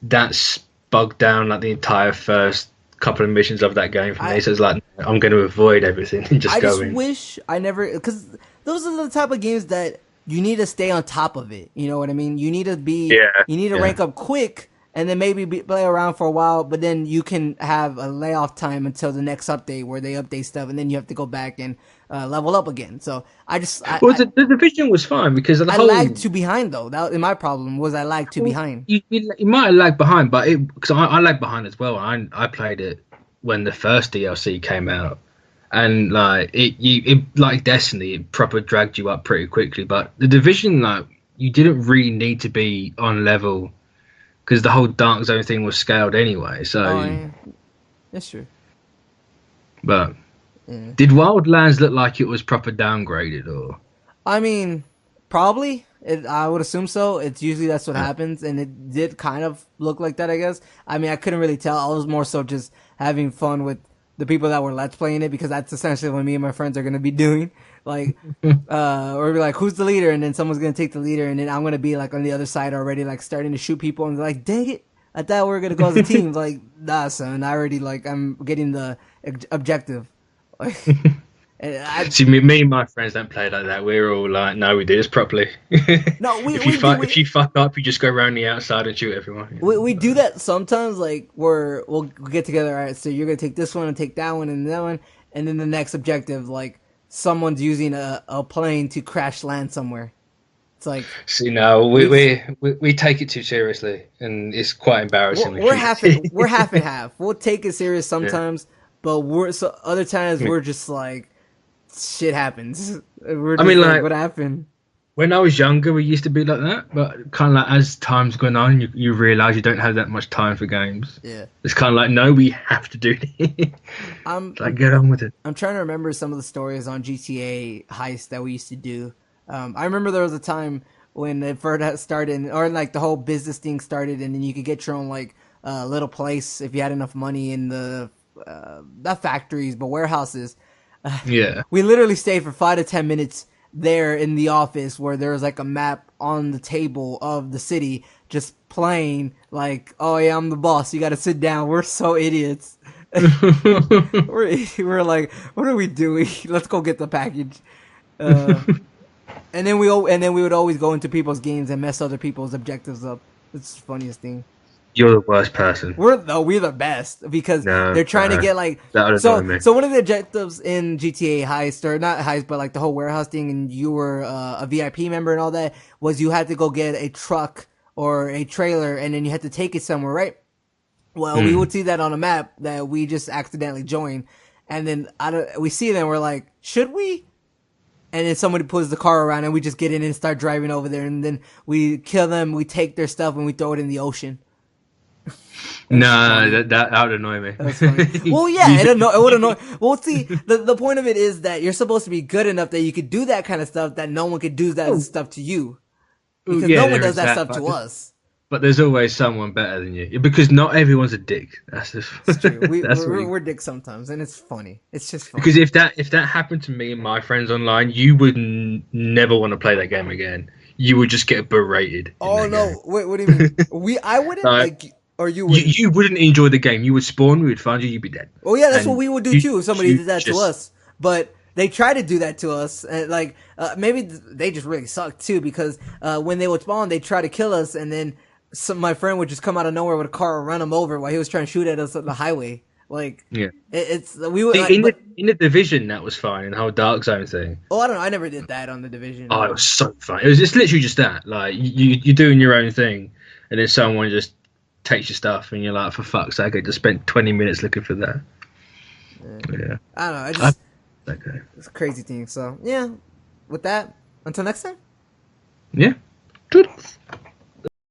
that's bogged down like the entire first couple of missions of that game for me. So it's like I'm going to avoid everything and just I go just in. wish I never, because those are the type of games that you need to stay on top of it. You know what I mean? You need to rank up quick, and then maybe play around for a while, but then you can have a layoff time until the next update where they update stuff, and then you have to go back and level up again. So The Division was fine because I lagged too behind though. That my problem was I lagged too behind. You might have lagged behind, but because I lagged behind as well. I played it when the first DLC came out, and like it like Destiny, it proper dragged you up pretty quickly. But the Division, like you didn't really need to be on level because the whole Dark Zone thing was scaled anyway. So yeah. That's true. But did Wildlands look like it was proper downgraded or? I mean, probably. I would assume so. It's usually that's what happens, and it did kind of look like that, I guess. I mean, I couldn't really tell. I was more so just having fun with the people that were Let's Playing it, because that's essentially what me and my friends are going to be doing. Like, or be like, who's the leader? And then someone's going to take the leader, and then I'm going to be like on the other side already, like starting to shoot people, and they're like, dang it. I thought we were going to go as a team. Like, nah, son. I already, I'm getting the objective. See, me and my friends don't play like that. We're all like, no, we do this properly. No, if you fuck up, you just go around the outside and shoot everyone. We do that sometimes. Like we'll get together. All right, so you're gonna take this one and take that one and that one, and then the next objective, like someone's using a plane to crash land somewhere. It's like, see, no, we take it too seriously, and it's quite embarrassing. We're half and half. We'll take it serious sometimes, but other times we're just like, shit happens. We're just like, what happened? When I was younger, we used to be like that, but kind of like as time's gone on, you realise you don't have that much time for games. Yeah. It's kind of like, no, we have to do this. Like, get on with it. I'm trying to remember some of the stories on GTA heist that we used to do. I remember there was a time when it first started, or like the whole business thing started, and then you could get your own like little place if you had enough money in the not factories but warehouses. Yeah. We literally stayed for 5 to 10 minutes there in the office where there was like a map on the table of the city just playing like, oh yeah, I'm the boss. You got to sit down. We're so idiots. we're like, what are we doing? Let's go get the package. And then we would always go into people's games and mess other people's objectives up. It's the funniest thing. You're the worst person. We're the best because they're trying to get like so one of the objectives in GTA heist, or not heist, but like the whole warehouse thing, and you were a VIP member and all that, was you had to go get a truck or a trailer and then you had to take it somewhere, right? Well, we would see that on a map that we just accidentally joined, and then we see it and we're like, should we? And then somebody pulls the car around and we just get in and start driving over there, and then we kill them, we take their stuff and we throw it in the ocean. No, that would annoy me. That's funny. Well, yeah, it would annoy. Well, see, the point of it is that you're supposed to be good enough that you could do that kind of stuff, that no one could do that stuff to you, because no one does that stuff to us. But there's always someone better than you, because not everyone's a dick. That's just true. We're dicks sometimes, and it's funny. It's just funny. Because if that happened to me and my friends online, you would never want to play that game again. You would just get berated. Oh no! Wait, what do you mean? I wouldn't like. Or you would. You wouldn't enjoy the game. You would spawn, we would find you, you'd be dead. Oh yeah, that's what we would do too if somebody did that to us. But they try to do that to us, and like maybe they just really suck too, because when they would spawn, they try to kill us, and then my friend would just come out of nowhere with a car and run him over while he was trying to shoot at us on the highway. Like, yeah, we would in the Division that was fine, in the whole Dark Zone thing. Oh, I don't know. I never did that on the Division. Oh, it was so fun. It's literally just that. Like you're doing your own thing, and then someone just takes your stuff, and you're like, for fuck's sake, I just spent 20 minutes looking for that. Yeah. I don't know. It's a crazy thing. So, yeah. With that, until next time. Yeah. Toodles.